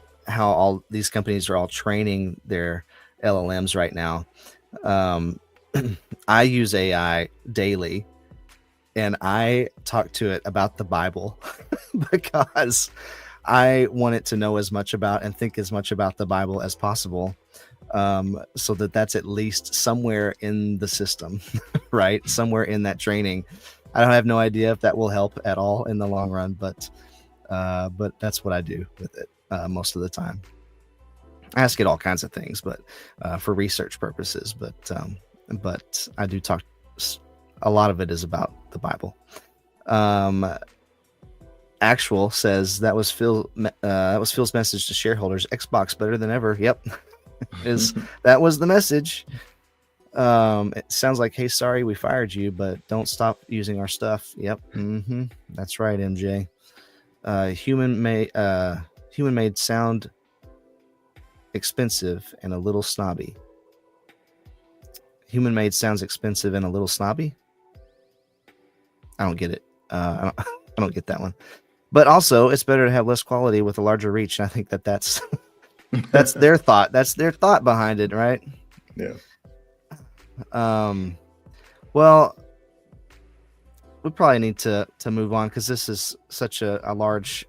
all these companies are all training their LLMs right now. I use AI daily, and I talk to it about the Bible because I want it to know as much about and think as much about the Bible as possible, so that's at least somewhere in the system, right? Somewhere in that training. I don't have no idea if that will help at all in the long run, but that's what I do with it most of the time. I ask it all kinds of things, but for research purposes. But I do talk. A lot of it is about the Bible. Actual says that was Phil's message to shareholders. Xbox better than ever. Yep, that was the message. It sounds like, hey, sorry we fired you, but don't stop using our stuff. Yep, that's right, MJ. Human made sound expensive and a little snobby. Human made sounds expensive and a little snobby. I don't get it. I don't get that one. But also, it's better to have less quality with a larger reach. And I think that's their thought. That's their thought behind it, right? Yeah. Well, we probably need to move on because this is such a large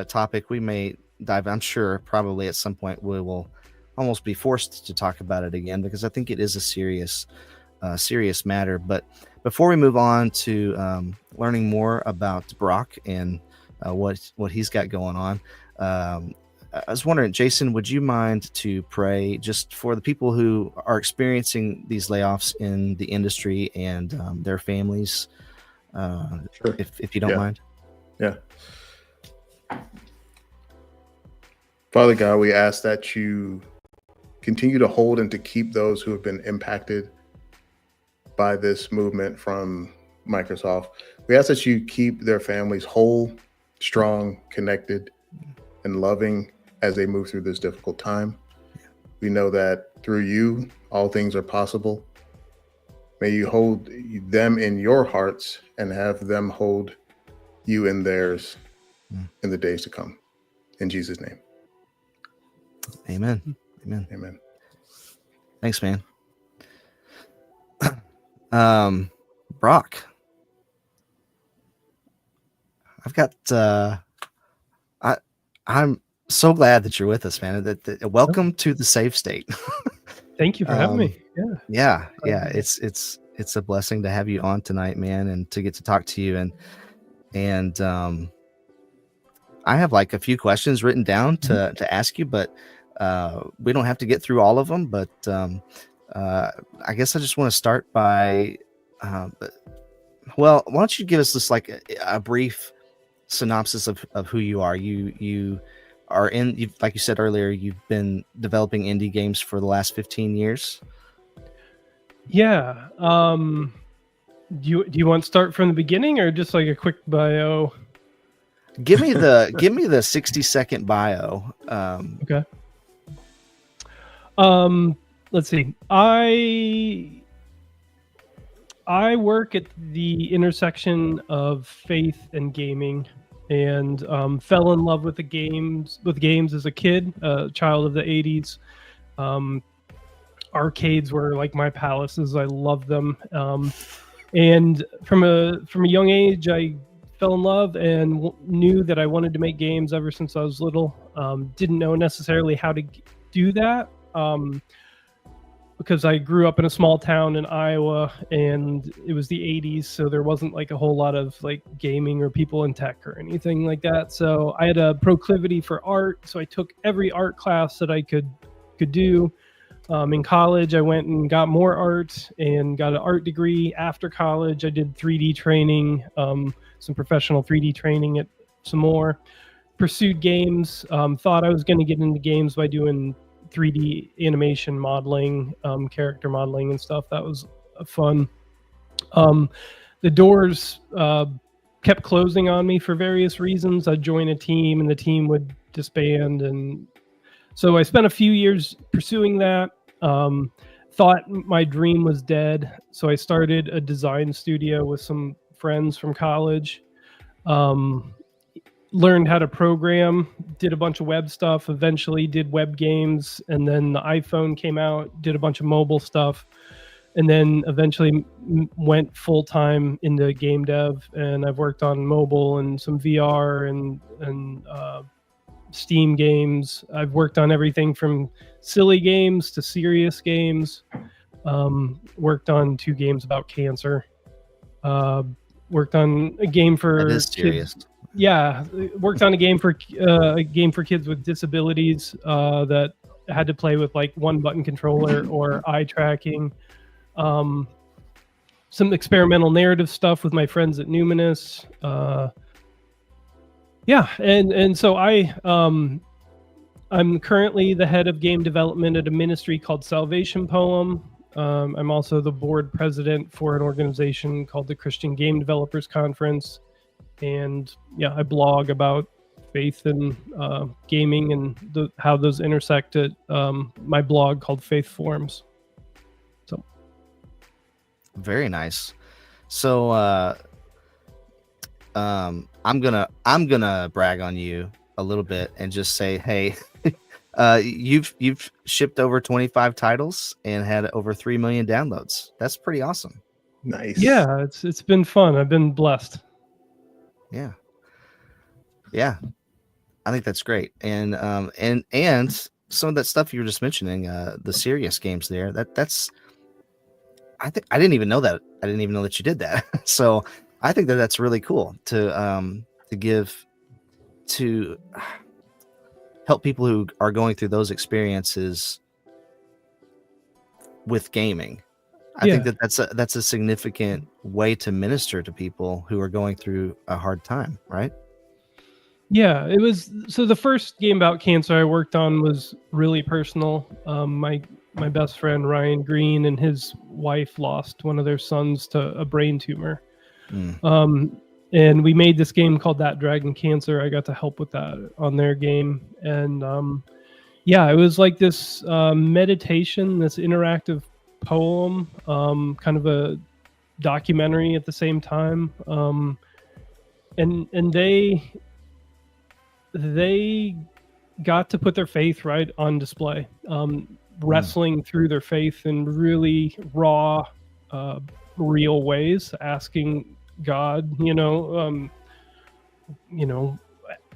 topic. We may dive. I'm sure probably at some point we will almost be forced to talk about it again because I think it is a serious matter. But before we move on to learning more about Brock and what he's got going on, I was wondering, Jason, would you mind to pray just for the people who are experiencing these layoffs in the industry and their families, Sure. if you don't mind? Yeah. Father God, we ask that you continue to hold and to keep those who have been impacted by this movement from Microsoft. We ask that you keep their families whole, strong, connected, and loving as they move through this difficult time. We know that through you, all things are possible. May you hold them in your hearts and have them hold you in theirs in the days to come. In Jesus' name. Amen. Amen. Amen. Thanks, man. Brock, I've got I'm so glad that you're with us, man. Welcome to the safe state. Thank you for having me. Yeah. It's a blessing to have you on tonight, man, and to get to talk to you. And I have like a few questions written down to ask you, but we don't have to get through all of them. But I guess I just want to start by, why don't you give us just like a brief synopsis of who you are? You are like you said earlier, you've been developing indie games for the last 15 years. Yeah. Do you want to start from the beginning or just like a quick bio? Give me the 60-second bio. Okay. Let's see. I work at the intersection of faith and gaming, and fell in love with games as a kid, a child of the 80s. Arcades were like my palaces. I loved them. And from a young age, I fell in love and knew that I wanted to make games ever since I was little. Didn't know necessarily how to do that. Because I grew up in a small town in Iowa, and it was the 80s, so there wasn't like a whole lot of like gaming or people in tech or anything like that. So I had a proclivity for art, so I took every art class that I could do. In college, I went and got more art and got an art degree. After college, I did 3D training, some professional 3D training at some more. Pursued games, thought I was going to get into games by doing 3D animation modeling, character modeling and stuff. That was fun. The doors kept closing on me for various reasons. I'd join a team and the team would disband. And so I spent a few years pursuing that. Thought my dream was dead. So I started a design studio with some friends from college. Learned how to program, did a bunch of web stuff, eventually did web games, and then the iPhone came out, did a bunch of mobile stuff, and then eventually went full-time into game dev, and I've worked on mobile and some VR and Steam games. I've worked on everything from silly games to serious games. Worked on 2 games about cancer. Worked on a game for That is serious. kids. Yeah, worked on a game for kids with disabilities that had to play with like 1-button controller or eye tracking. Some experimental narrative stuff with my friends at Numinous. And so I'm currently the head of game development at a ministry called Salvation Poem. I'm also the board president for an organization called the Christian Game Developers Conference. And I blog about faith and gaming and how those intersect at my blog called Faith Forums. So, very nice. So, I'm gonna brag on you a little bit and just say, hey, you've shipped over 25 titles and had over 3 million downloads. That's pretty awesome. Nice. Yeah, it's been fun. I've been blessed. Yeah, I think that's great. And some of that stuff you were just mentioning, the serious games there, that's I didn't even know that. I didn't even know that you did that. So I think that that's really cool to help people who are going through those experiences with gaming. I think that's a significant way to minister to people who are going through a hard time, right? Yeah, it was. So the first game about cancer I worked on was really personal. My best friend Ryan Green and his wife lost one of their sons to a brain tumor. And we made this game called That Dragon Cancer. I got to help with that on their game. And it was like this meditation, this interactive poem, kind of a documentary at the same time. And they got to put their faith right on display, wrestling through their faith in really raw, real ways, asking God,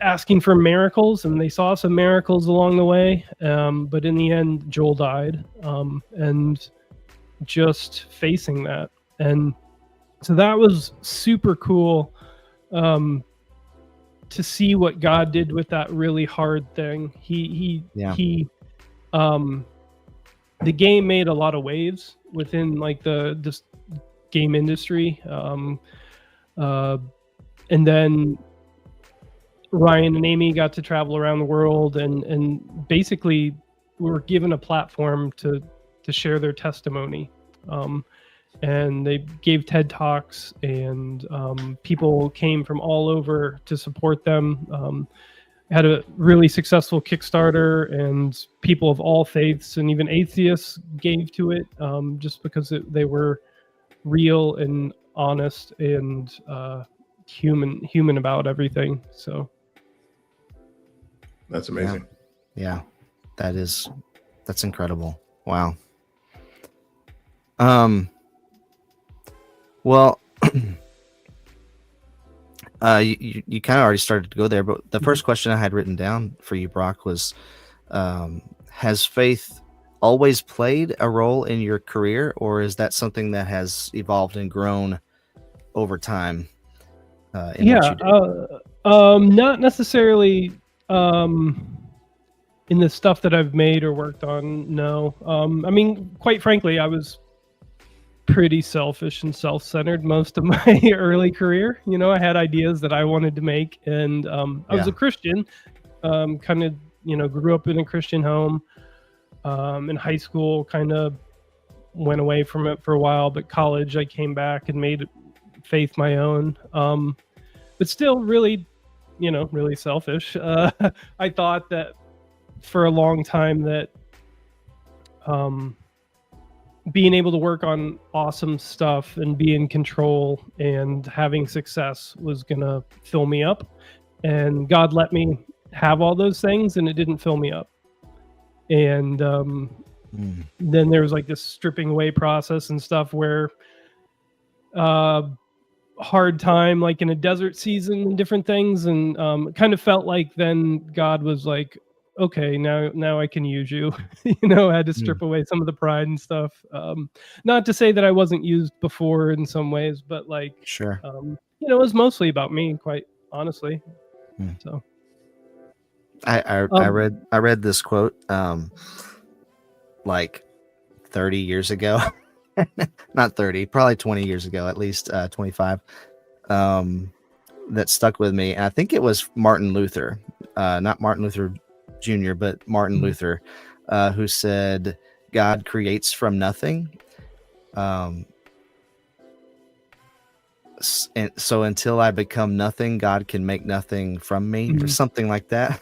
asking for miracles, and they saw some miracles along the way. But in the end, Joel died, and just facing that. And so that was super cool. To see what God did with that really hard thing. The game made a lot of waves within like this game industry. And then Ryan and Amy got to travel around the world and basically were given a platform to share their testimony. And they gave TED Talks, and people came from all over to support them. Had a really successful Kickstarter, and people of all faiths and even atheists gave to it, just because they were real and honest and human about everything. So that's amazing. Yeah, that's incredible. Wow. Well, you kind of already started to go there, but the first question I had written down for you, Brock, was how has faith always played a role in your career, or is that something that has evolved and grown over time in what Yeah, you do? not necessarily in the stuff that I've made or worked on. No, I mean, quite frankly, I was pretty selfish and self-centered most of my early career. You know, I had ideas that I wanted to make, and I was a Christian. Kind of, you know, grew up in a Christian home. In high school, kind of went away from it for a while, but college, I came back and made faith my own. But still, really, you know, really selfish. I thought that for a long time that being able to work on awesome stuff and be in control and having success was gonna fill me up, and God let me have all those things, and it didn't fill me up. And then there was like this stripping away process and stuff where hard time, like in a desert season and different things, and it kind of felt like then God was like, okay, now I can use you. You know, I had to strip away some of the pride and stuff. Not to say that I wasn't used before in some ways, but like, Sure. you know, it was mostly about me, quite honestly. So I read this quote like 30 years ago. Not 30, probably 20 years ago, at least 25. That stuck with me. And I think it was Martin Luther, not Martin Luther Jr., but Martin Luther, who said, God creates from nothing. And so until I become nothing, God can make nothing from me, or something like that.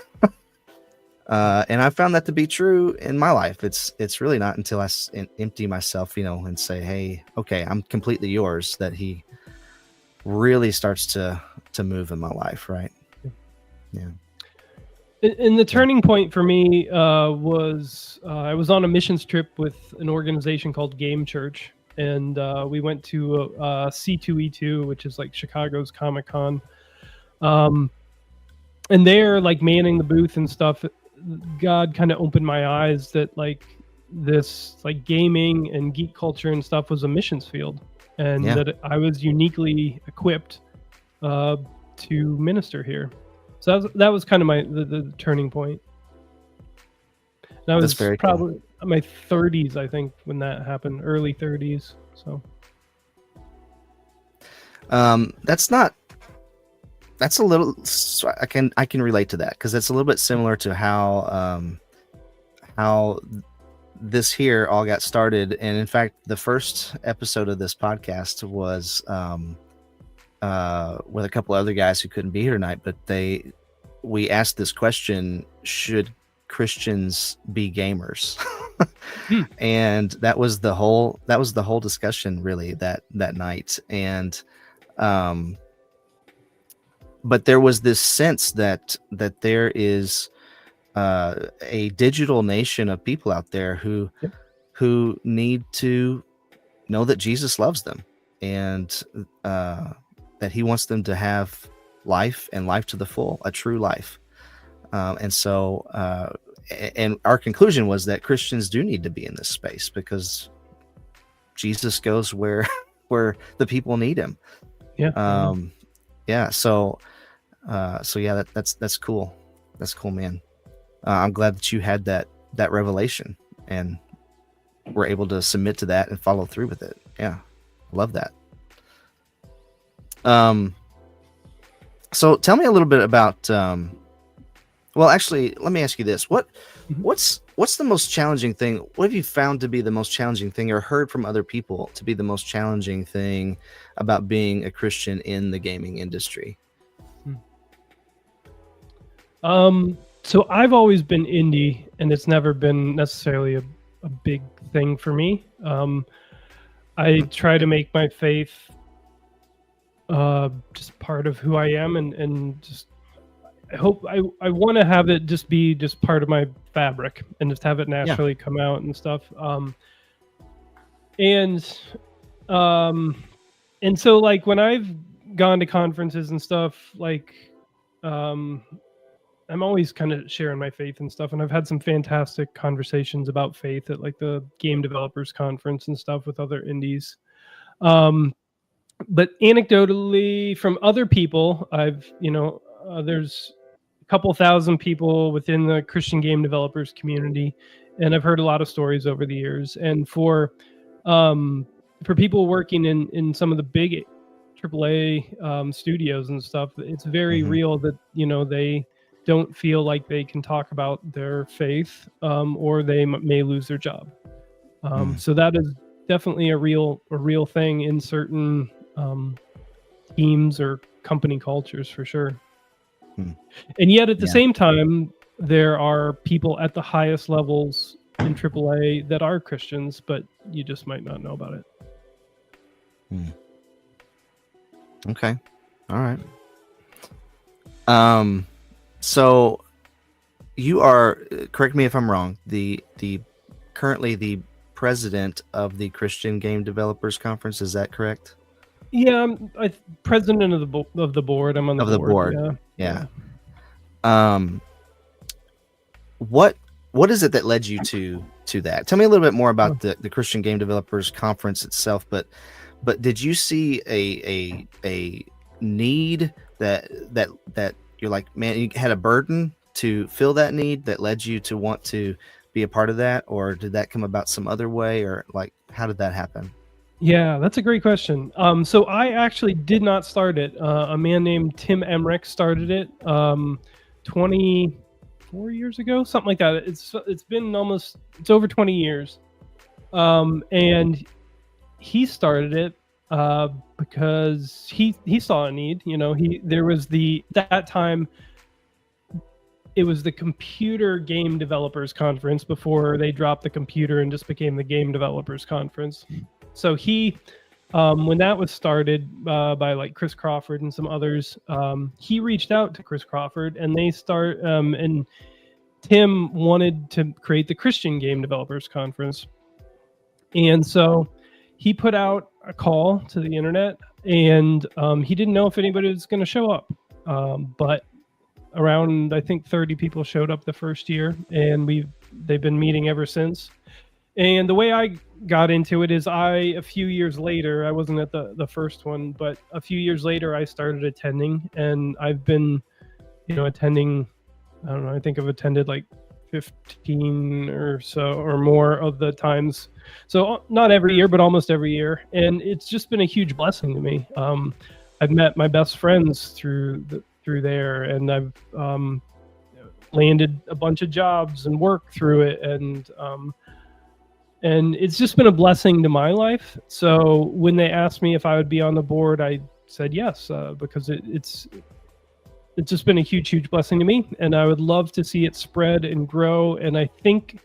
And I found that to be true in my life. It's really not until I empty myself, you know, and say, hey, okay, I'm completely yours, that he really starts to move in my life. Right. Yeah. And the turning point for me was I was on a missions trip with an organization called Game Church, and we went to C2E2, which is like Chicago's Comic-Con. And they're like manning the booth and stuff. God kind of opened my eyes that like this like gaming and geek culture and stuff was a missions field, and that I was uniquely equipped to minister here. So that was kind of the turning point. And I was probably in my 30s, I think, when that happened, early 30s. So that's a little, I can relate to that, because it's a little bit similar to how this here all got started. And in fact, the first episode of this podcast was with a couple other guys who couldn't be here tonight, but we asked this question: should Christians be gamers? And that was the whole discussion really that night. And but there was this sense that there is a digital nation of people out there who need to know that Jesus loves them, and that he wants them to have life, and life to the full, a true life. And so and our conclusion was that Christians do need to be in this space, because Jesus goes where the people need him. So yeah, that's cool. That's cool, man. I'm glad that you had that revelation and were able to submit to that and follow through with it. Yeah, love that. So tell me a little bit about. Well, actually, let me ask you this: what's the most challenging thing? What have you found to be the most challenging thing, or heard from other people to be the most challenging thing about being a Christian in the gaming industry? So I've always been indie, and it's never been necessarily a big thing for me. I try to make my faith just part of who I am, and just I want to have it just be just part of my fabric, and just have it naturally come out and stuff. And so like when I've gone to conferences and stuff, like I'm always kind of sharing my faith and stuff, and I've had some fantastic conversations about faith at like the Game Developers Conference and stuff with other indies. But anecdotally from other people, I've, there's a couple thousand people within the Christian game developers community, and I've heard a lot of stories over the years. And for people working in some of the big AAA studios and stuff, it's very real that, they don't feel like they can talk about their faith, or they may lose their job. So that is definitely a real thing in certain teams or company cultures for sure. And yet at the same time, there are people at the highest levels in AAA that are Christians, but you just might not know about it. Okay. All right. So you are, correct me if I'm wrong, the currently the president of the Christian Game Developers Conference. Is that correct? Yeah, I'm president of the board. I'm on the board. Yeah. What is it that led you to that? Tell me a little bit more about the Christian Game Developers Conference itself. But did you see a need that you're like, man, you had a burden to fill that need that led you to want to be a part of that, or did that come about some other way, or like how did that happen? Yeah, that's a great question. So I actually did not start it. A man named Tim Emmerich started it 24 years ago, something like that. It's been it's over 20 years. And he started it because he saw a need. There was that time it was the Computer Game Developers Conference before they dropped the computer and just became the Game Developers Conference. So he, when that was started by like Chris Crawford and some others, he reached out to Chris Crawford, and and Tim wanted to create the Christian Game Developers Conference. And so he put out a call to the internet, and he didn't know if anybody was going to show up. But around, I think 30 people showed up the first year, and they've been meeting ever since. And the way I got into it is a few years later, I wasn't at the first one, but a few years later I started attending, and I've been, attending, I don't know, I think I've attended like 15 or so or more of the times. So not every year, but almost every year. And it's just been a huge blessing to me. I've met my best friends through there, and I've landed a bunch of jobs and worked through it. And it's just been a blessing to my life. So when they asked me if I would be on the board, I said yes, because it's just been a huge, huge blessing to me. And I would love to see it spread and grow. And I think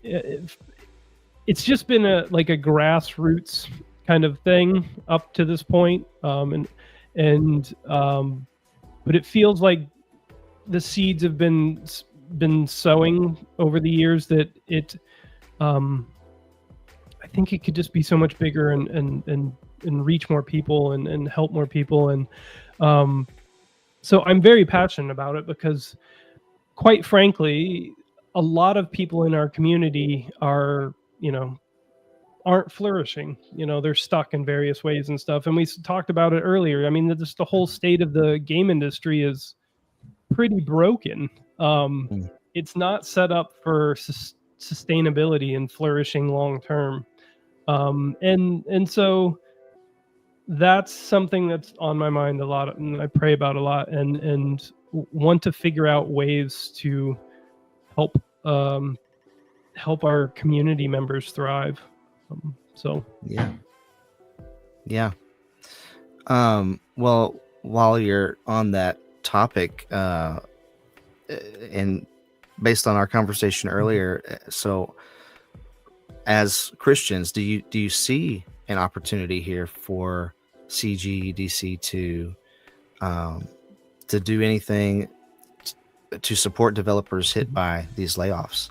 it's just been a grassroots kind of thing up to this point. But it feels like the seeds have been sowing over the years that I think it could just be so much bigger and reach more people and help more people. And so I'm very passionate about it because, quite frankly, a lot of people in our community aren't flourishing. They're stuck in various ways and stuff. And we talked about it earlier. I mean, just the whole state of the game industry is pretty broken. It's not set up for sustainability and flourishing long term. And so that's something that's on my mind a lot, and I pray about a lot, and want to figure out ways to help our community members thrive. Yeah. Well, while you're on that topic, and based on our conversation earlier, so as Christians, do you see an opportunity here for CGDC to do anything to support developers hit by these layoffs,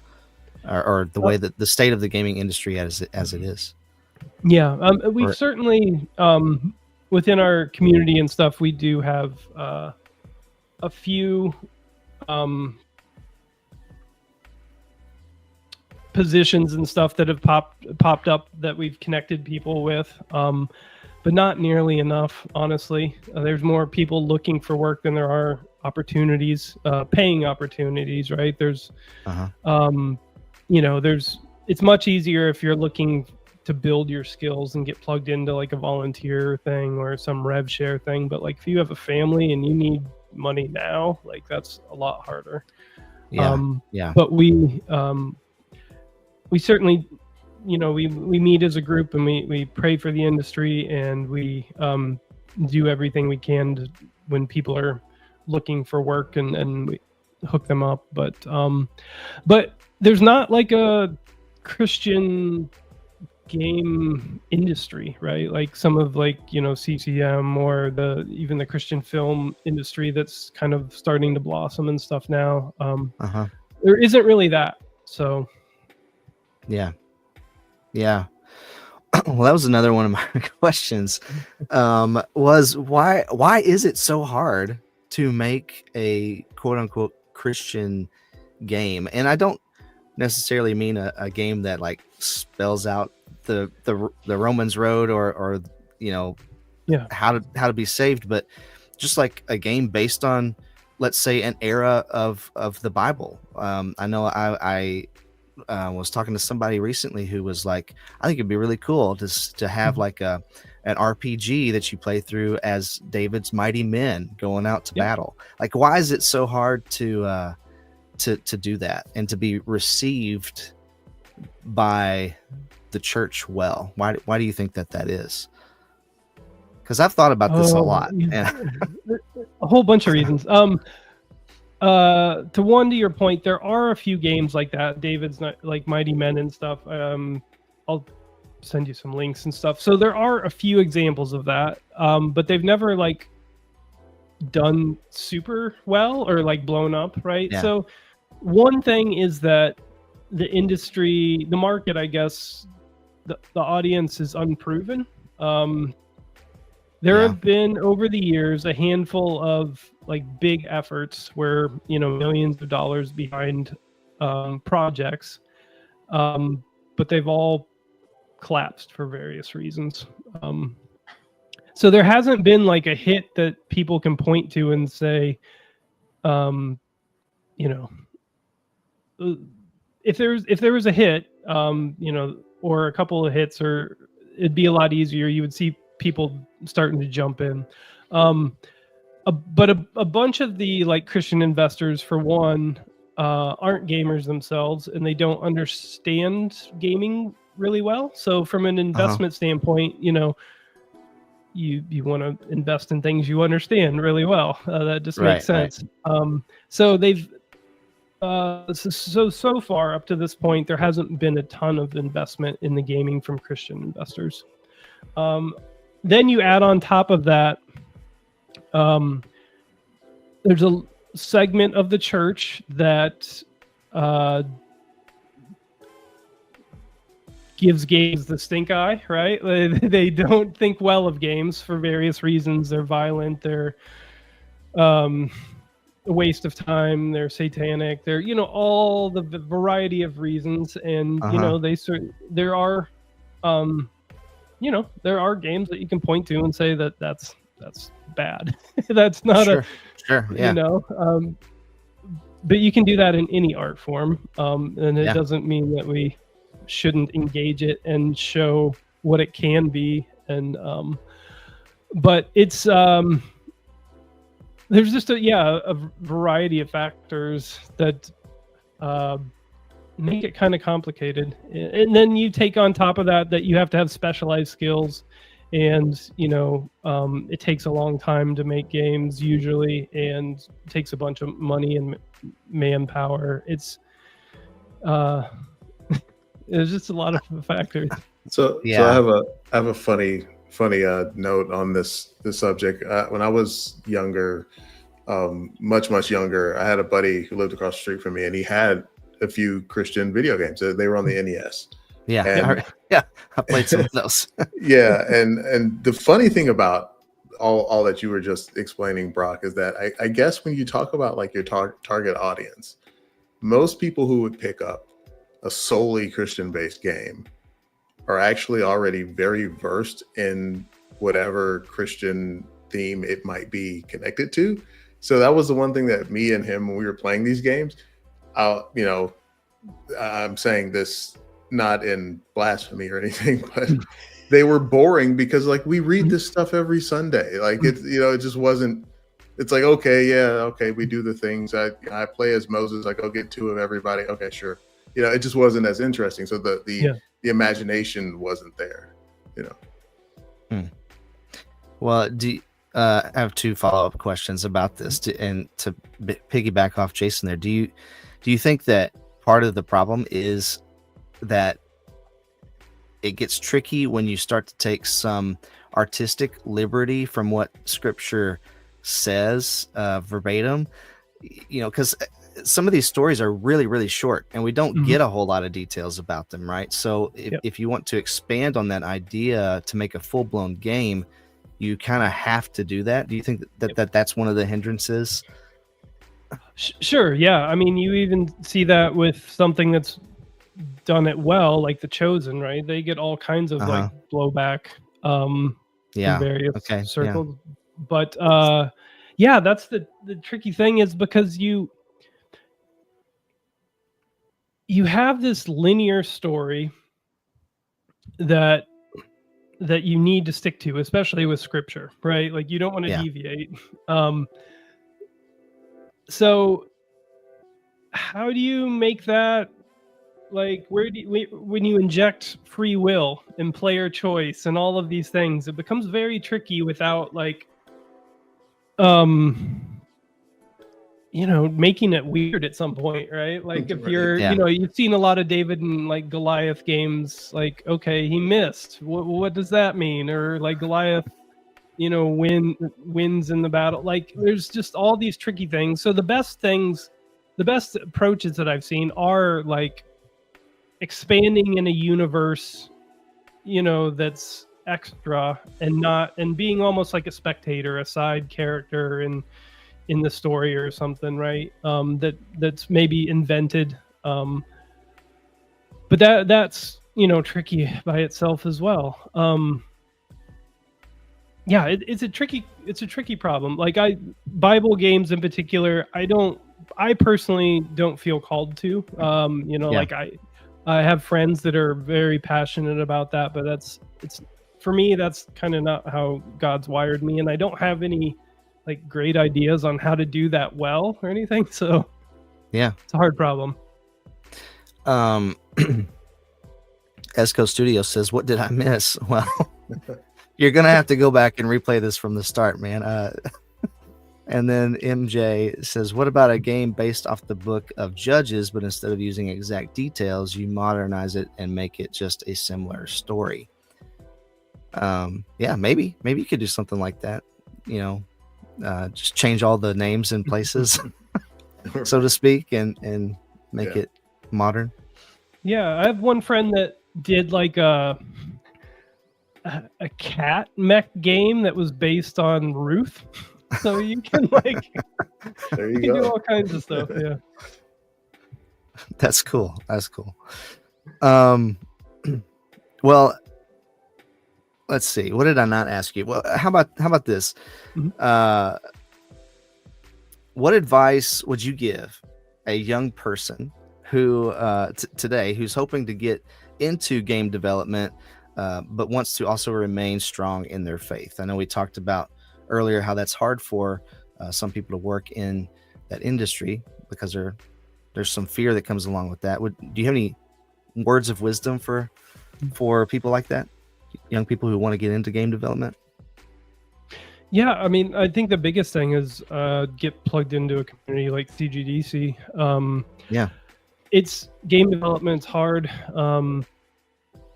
or the way that the state of the gaming industry as it is? Yeah, we've certainly within our community and stuff, we do have a few positions and stuff that have popped up that we've connected people with, but not nearly enough, honestly. There's more people looking for work than there are opportunities, paying opportunities, right? There's it's much easier if you're looking to build your skills and get plugged into like a volunteer thing or some rev share thing. But like if you have a family and you need money now, like that's a lot harder. But we certainly, we meet as a group and we pray for the industry, and we do everything we can when people are looking for work, and we hook them up. But there's not like a Christian game industry, right? Like some of CCM or even the Christian film industry that's kind of starting to blossom and stuff now. There isn't really that. So yeah. Well, that was another one of my questions. Was why is it so hard to make a quote unquote Christian game? And I don't necessarily mean a game that like spells out the Romans road or how to be saved, but just like a game based on, let's say, an era of the Bible. I know I was talking to somebody recently who was like, I think it'd be really cool to have like an RPG that you play through as David's mighty men going out to battle. Like, why is it so hard to do that and to be received by the church well? Why do you think that is? Because I've thought about this a lot. A whole bunch of reasons. To your point, there are a few games like that. David's not like Mighty Men and stuff. I'll send you some links and stuff. So there are a few examples of that, but they've never like done super well or like blown up, right? Yeah. So one thing is that the industry, the market, I guess, the audience is unproven. There have been over the years a handful of like big efforts where millions of dollars behind projects, but they've all collapsed for various reasons. So there hasn't been like a hit that people can point to and say, if there was a hit, or a couple of hits, or it'd be a lot easier. You would see people starting to jump in. But a bunch of the like Christian investors, for one, aren't gamers themselves, and they don't understand gaming really well. So from an investment standpoint, you want to invest in things you understand really well. That just makes sense. Right. So they've so far up to this point, there hasn't been a ton of investment in the gaming from Christian investors. Then you add on top of that, there's a segment of the church that gives games the stink eye, right? They don't think well of games for various reasons. They're violent. They're a waste of time. They're satanic. They're all the variety of reasons. And there are there are games that you can point to and say that's bad. That's not but you can do that in any art form, and it doesn't mean that we shouldn't engage it and show what it can be. And but it's there's just a variety of factors that make it kind of complicated. And then you take on top of that you have to have specialized skills, and it takes a long time to make games usually, and takes a bunch of money and manpower. It's there's just a lot of factors. So I have a funny note on this subject. When I was younger, much younger, I had a buddy who lived across the street from me, and he had a few Christian video games. They were on the NES. I played some of those. And the funny thing about all that you were just explaining, Brock, is that I guess when you talk about like your target audience, most people who would pick up a solely Christian-based game are actually already very versed in whatever Christian theme it might be connected to. So that was the one thing that me and him, when we were playing these games, you know, I'm saying this not in blasphemy or anything, but they were boring because like we read this stuff every Sunday. Like it's, you know, it just wasn't, it's like, okay, yeah, okay, we do the things. I play as Moses, I go get 2 of everybody. Okay, sure. You know, it just wasn't as interesting. So the imagination wasn't there, you know. Well, I have 2 follow-up questions about this, and to piggyback off Jason there. Do you think that part of the problem is that it gets tricky when you start to take some artistic liberty from what Scripture says verbatim? You know, because some of these stories are really, really short, and we don't get a whole lot of details about them, right? So if you want to expand on that idea to make a full-blown game, you kind of have to do that. Do you think that's one of the hindrances? Sure. Yeah. I mean, you even see that with something that's done it well, like The Chosen, right? They get all kinds of like blowback in various circles. Yeah. But that's the tricky thing, is because you have this linear story that you need to stick to, especially with Scripture, right? Like you don't want to deviate. So how do you make that, like, when you inject free will and player choice and all of these things, it becomes very tricky without like, you know, making it weird at some point, right? Like if you're, you know, you've seen a lot of David and like Goliath games, like, okay, he missed. What does that mean? Or like Goliath, you know, wins in the battle. Like there's just all these tricky things. So the best approaches that I've seen are like expanding in a universe, you know, that's extra and being almost like a spectator, a side character in the story or something, right? That's maybe invented. But that's, you know, tricky by itself as well. It's a tricky problem. Like Bible games in particular, I personally don't feel called to. You know, like I have friends that are very passionate about that, but it's for me, that's kind of not how God's wired me, and I don't have any like great ideas on how to do that well or anything. So it's a hard problem. Esco Studio says, "What did I miss?" Well, you're gonna have to go back and replay this from the start, man. And then MJ says, "What about a game based off the book of Judges, but instead of using exact details, you modernize it and make it just a similar story?" Maybe you could do something like that. You know, just change all the names and places, so to speak, and make it modern. Yeah, I have one friend that did like a cat mech game that was based on Ruth. So you can like there you go. Do all kinds of stuff. Yeah. That's cool. Well, let's see. What did I not ask you? Well, how about this? What advice would you give a young person who today who's hoping to get into game development, but wants to also remain strong in their faith? I know we talked about earlier how that's hard for some people to work in that industry because there's some fear that comes along with that. Do you have any words of wisdom for people like that, young people who want to get into game development? Yeah, I mean, I think the biggest thing is get plugged into a community like CGDC. It's game development's hard.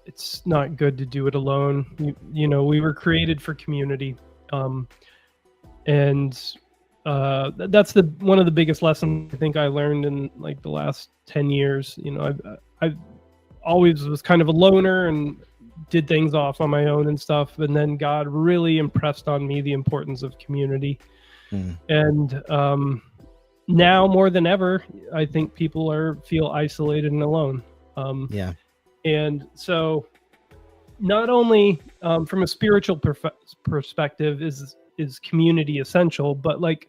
It's not good to do it alone. You know, we were created for community. And that's one of the biggest lessons I think I learned in like the last 10 years. You know, I've always was kind of a loner and did things off on my own and stuff. And then God really impressed on me the importance of community. And now more than ever, I think people feel isolated and alone. And so not only from a spiritual perspective is community essential, but like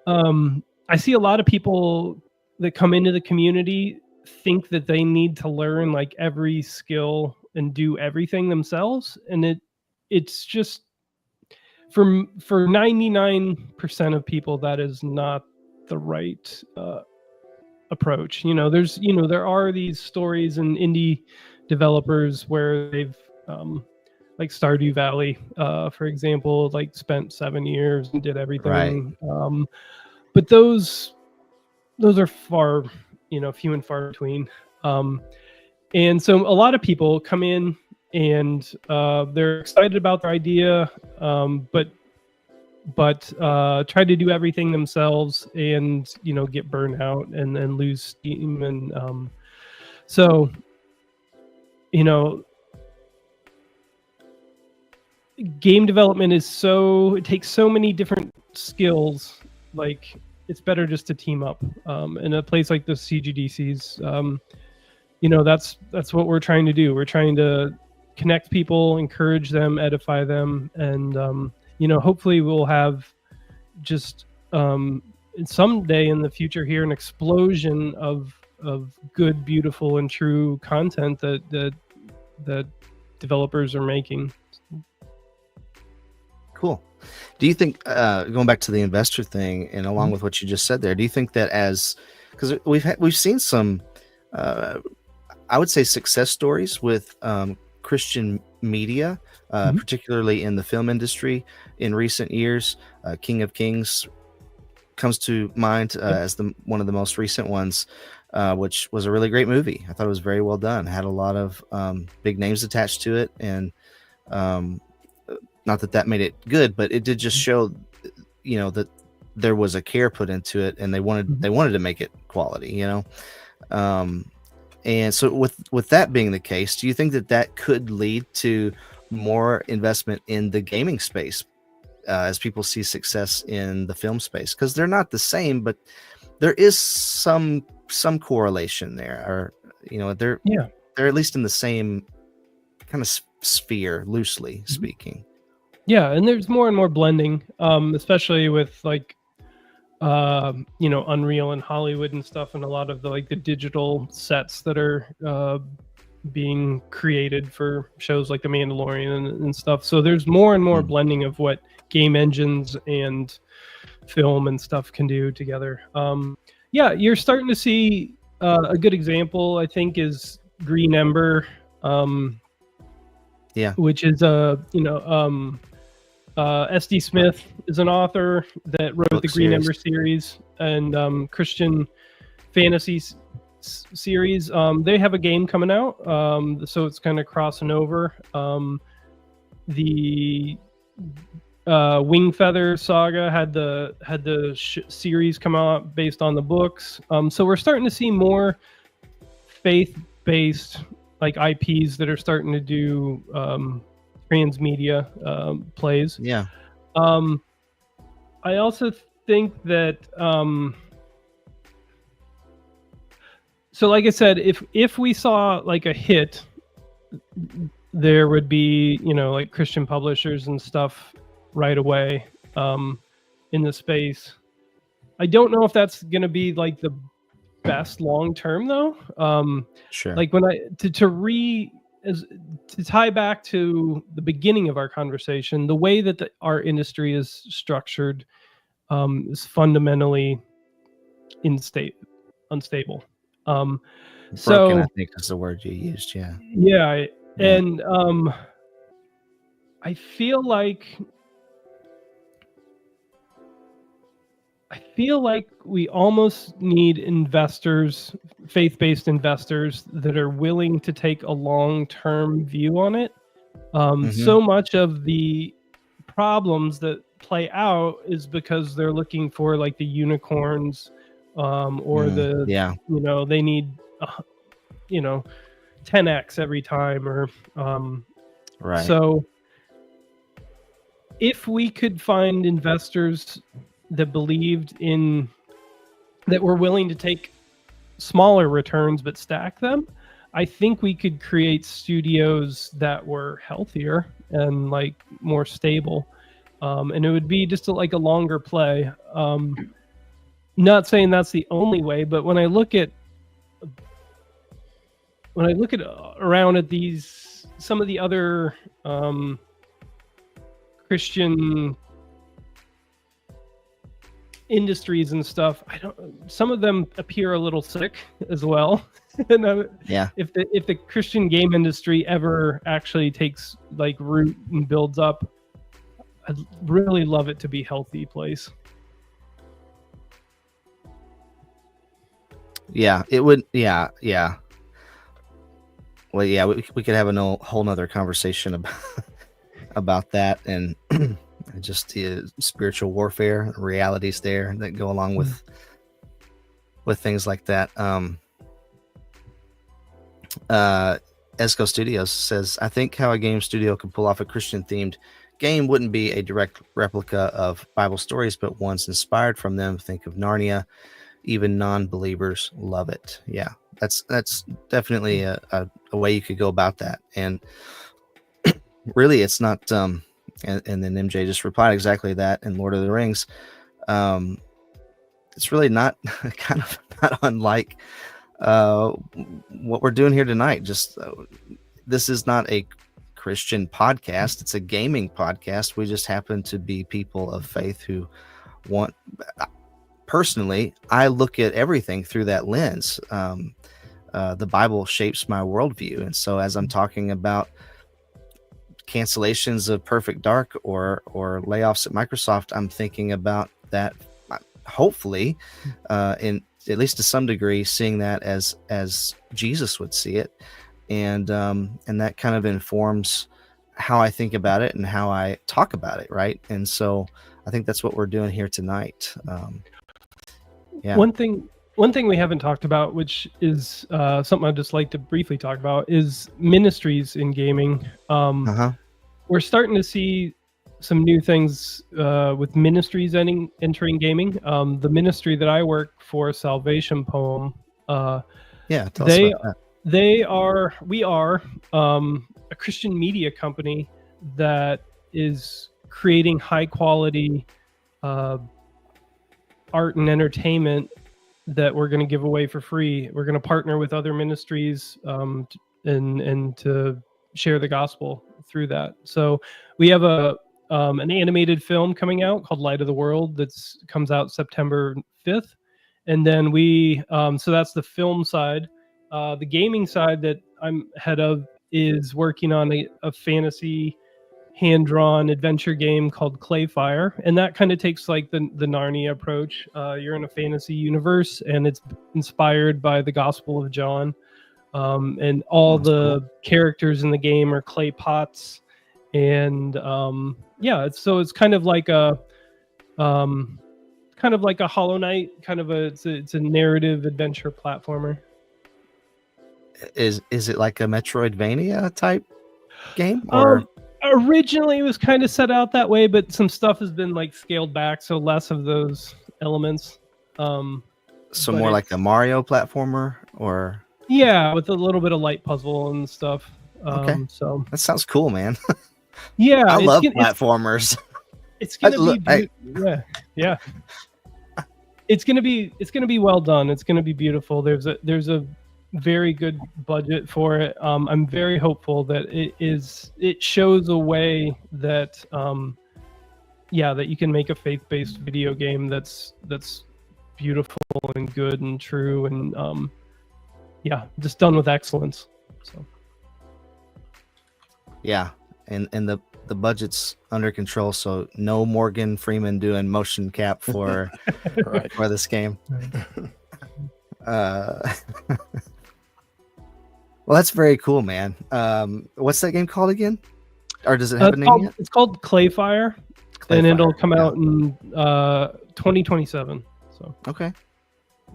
I see a lot of people that come into the community think that they need to learn like every skill and do everything themselves, and it's just for 99% of people that is not the right approach. There are these stories in indie developers where they've like Stardew Valley, for example, like spent 7 years and did everything. Right. But those are far, few and far between. And so a lot of people come in and they're excited about their idea, but try to do everything themselves and, get burned out and then lose steam. And so, game development it takes so many different skills. Like, it's better just to team up. In a place like the CGDCs, that's what we're trying to do. We're trying to connect people, encourage them, edify them, and hopefully we'll have just someday in the future here an explosion of good, beautiful, and true content that developers are making. Cool. Do you think, going back to the investor thing and along with what you just said there, do you think that because we've seen some, I would say, success stories with Christian media, particularly in the film industry in recent years. King of Kings comes to mind as one of the most recent ones, which was a really great movie. I thought it was very well done. Had a lot of big names attached to it, and not that made it good, but it did just show, that there was a care put into it, and they wanted to make it quality, and so with that being the case, do you think that could lead to more investment in the gaming space as people see success in the film space? Because they're not the same, but there is some correlation there, or they're at least in the same kind of sphere, loosely speaking. Yeah, and there's more and more blending, especially with like Unreal and Hollywood and stuff, and a lot of the digital sets that are being created for shows like The Mandalorian and stuff. So there's more and more blending of what game engines and film and stuff can do together. You're starting to see a good example, I think, is Green Ember, which is SD Smith is an author that wrote the Green Ember series and Christian fantasy series. They have a game coming out, so it's kind of crossing over. The Wing Feather Saga had the series come out based on the books. So we're starting to see more faith-based IPs that are starting to do transmedia plays. Yeah. I also think that so like I said, if we saw a hit, there would be Christian publishers and stuff right away in the space. I don't know if that's gonna be the best long term though. Sure. When to tie back to the beginning of our conversation, the way that our industry is structured is fundamentally unstable. Broken, I think is the word you used. Yeah. Yeah. And I feel like we almost need investors, faith-based investors that are willing to take a long-term view on it. So much of the problems that play out is because they're looking for the unicorns, or they need 10x every time, or Right. so if we could find investors that believed in, that were willing to take smaller returns but stack them, I think we could create studios that were healthier and like more stable, and it would be just like a longer play. Not saying that's the only way, but when I look at around at these, some of the other Christian industries and stuff, some of them appear a little sick as well. And Yeah. if the Christian game industry ever actually takes like root and builds up, I'd really love it to be a healthy place. Yeah, it would. Yeah. Well, yeah, we could have a whole nother conversation about that, and just the spiritual warfare realities there that go along with things like that. Esco Studios says, I think how a game studio can pull off a Christian themed game wouldn't be a direct replica of Bible stories, but ones inspired from them. Think of Narnia. Even non-believers love it. Yeah, that's definitely a way you could go about that. And really, it's not. And then MJ just replied exactly that in Lord of the Rings. It's really not kind of not unlike what we're doing here tonight. Just this is not a Christian podcast. It's a gaming podcast. We just happen to be people of faith who want. Personally, I look at everything through that lens. The Bible shapes my worldview, and so as I'm talking about cancellations of Perfect Dark or layoffs at Microsoft, I'm thinking about that. Hopefully, in at least to some degree, seeing that as Jesus would see it, and that kind of informs how I think about it and how I talk about it, right? And so I think that's what we're doing here tonight. Yeah. One thing we haven't talked about, which is something I'd just like to briefly talk about, is ministries in gaming. We're starting to see some new things with ministries entering gaming. The ministry that I work for, Salvation Poem, tell us about that. We are a Christian media company that is creating high quality art and entertainment that we're going to give away for free. We're going to partner with other ministries and to share the gospel through that. So we have an animated film coming out called Light of the World comes out September 5th. And then so that's the film side. The gaming side that I'm head of is working on a fantasy hand-drawn adventure game called Clayfire, and that kind of takes like the Narnia approach. You're in a fantasy universe, and it's inspired by the Gospel of John, and all the characters in the game are clay pots, and it's kind of like a Hollow Knight, it's a narrative adventure platformer. Is it like a Metroidvania type game, or? Originally it was kind of set out that way, but some stuff has been like scaled back, so less of those elements. So more like a Mario platformer, or? Yeah, with a little bit of light puzzle and stuff. Okay. So that sounds cool, man. Yeah, I love platformers. It's gonna be yeah. It's gonna be well done. It's gonna be beautiful. There's a very good budget for it. I'm very hopeful that it shows a way that that you can make a faith-based video game that's beautiful and good and true and just done with excellence. So yeah, and the budget's under control, so no Morgan Freeman doing motion cap for for this game. Well, that's very cool, man. What's that game called again? Or does it have a name yet? It's called Clayfire, and it'll come out in 2027. So okay,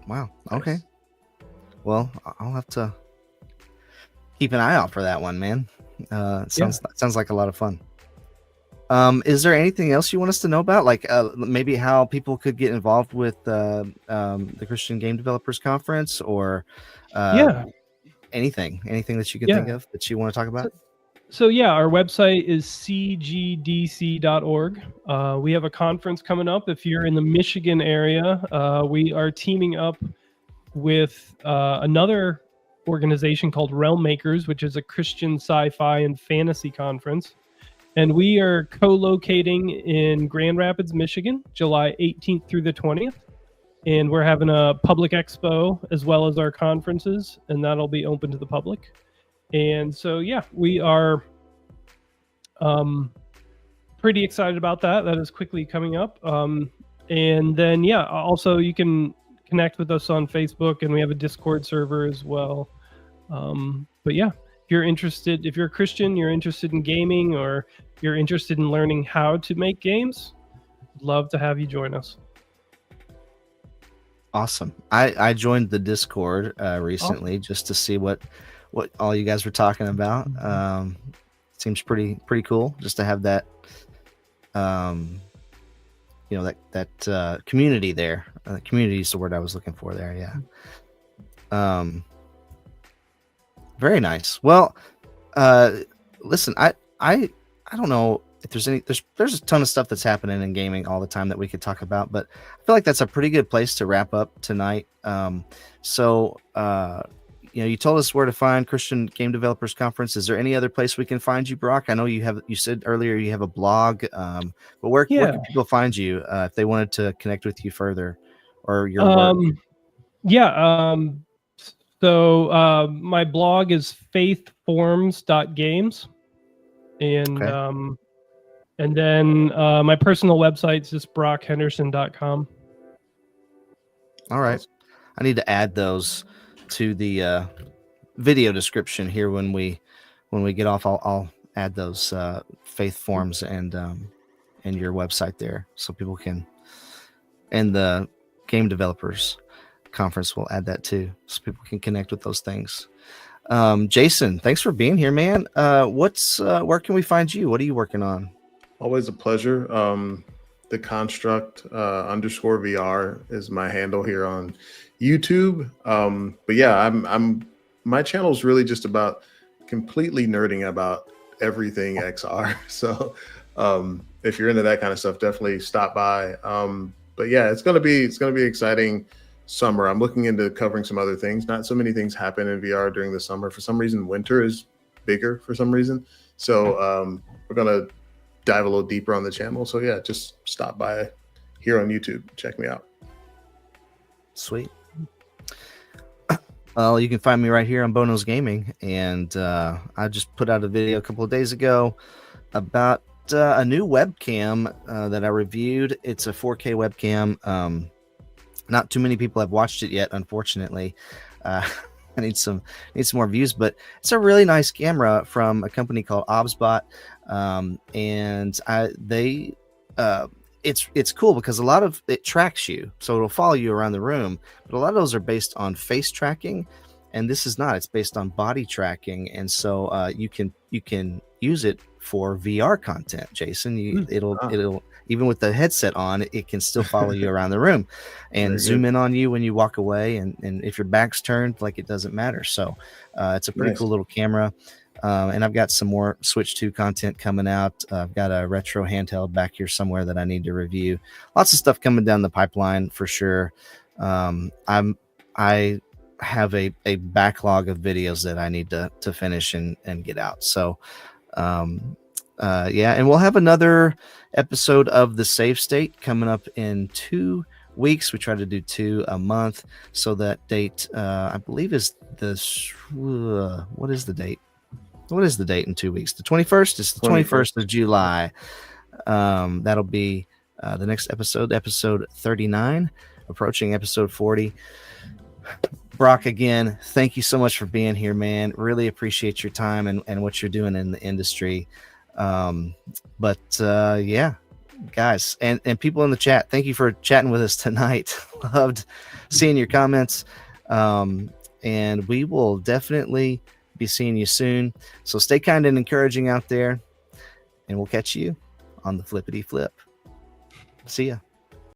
wow, okay. Well, I'll have to keep an eye out for that one, man. Sounds like a lot of fun. Is there anything else you want us to know about, like maybe how people could get involved with the Christian Game Developers Conference, or anything that you can think of that you want to talk about? So yeah, our website is cgdc.org. We have a conference coming up. If you're in the Michigan area, we are teaming up with another organization called Realm Makers, which is a Christian sci-fi and fantasy conference. And we are co-locating in Grand Rapids, Michigan, July 18th through the 20th. And we're having a public expo as well as our conferences, and that'll be open to the public. And so, yeah, we are pretty excited about that. That is quickly coming up. And then, yeah, also you can connect with us on Facebook, and we have a Discord server as well. But yeah, if you're interested, if you're a Christian, you're interested in gaming, or you're interested in learning how to make games, I'd love to have you join us. Awesome. I joined the Discord recently just to see what all you guys were talking about. Seems pretty cool just to have that that community there. Community is the word I was looking for there. Yeah. Very nice. Well, listen, I don't know if there's a ton of stuff that's happening in gaming all the time that we could talk about, but I feel like that's a pretty good place to wrap up tonight. You told us where to find Christian Game Developers Conference. Is there any other place we can find you, Brock? I know you said earlier you have a blog, but where can people find you if they wanted to connect with you further, or your work? So my blog is faithforms.games, and then my personal website is just brockhenderson.com. All right, I need to add those to the video description here when we get off. I'll add those faith forms and your website there, so people can, and the Game Developers Conference will add that too, so people can connect with those things. Jason, thanks for being here, man. Where can we find you? What are you working on? Always a pleasure. The Construct _VR is my handle here on YouTube. But yeah, my channel is really just about completely nerding about everything XR. So if you're into that kind of stuff, definitely stop by. But yeah, it's gonna be exciting summer. I'm looking into covering some other things. Not so many things happen in VR during the summer. For some reason, winter is bigger for some reason. So we're gonna dive a little deeper on the channel. So yeah, just stop by here on YouTube. Check me out. Sweet. Well, you can find me right here on Bono's Gaming, and I just put out a video a couple of days ago about a new webcam that I reviewed. It's a 4K webcam. Not too many people have watched it yet, unfortunately. I need some more views, but it's a really nice camera from a company called ObsBot, and it's cool because a lot of it tracks you, so it'll follow you around the room. But a lot of those are based on face tracking, and this is not. It's based on body tracking, and so you can use it for VR content, Jason. It'll even with the headset on, it can still follow you around the room and zoom in on you when you walk away. And if your back's turned, like, it doesn't matter. So it's a pretty cool little camera. And I've got some more Switch 2 content coming out. I've got a retro handheld back here somewhere that I need to review. Lots of stuff coming down the pipeline for sure. I have a backlog of videos that I need to finish and get out. So and we'll have another episode of The Save State coming up in 2 weeks. We try to do 2 a month. So that date, I believe, is what is the date? What is the date in 2 weeks? The 21st? It's the 21st of July. That'll be the next episode 39, approaching episode 40. Brock, again, thank you so much for being here, man. Really appreciate your time and what you're doing in the industry. Yeah, guys, and people in the chat, thank you for chatting with us tonight. Loved seeing your comments. And we will definitely be seeing you soon. So stay kind and encouraging out there, and we'll catch you on the flippity flip. See ya.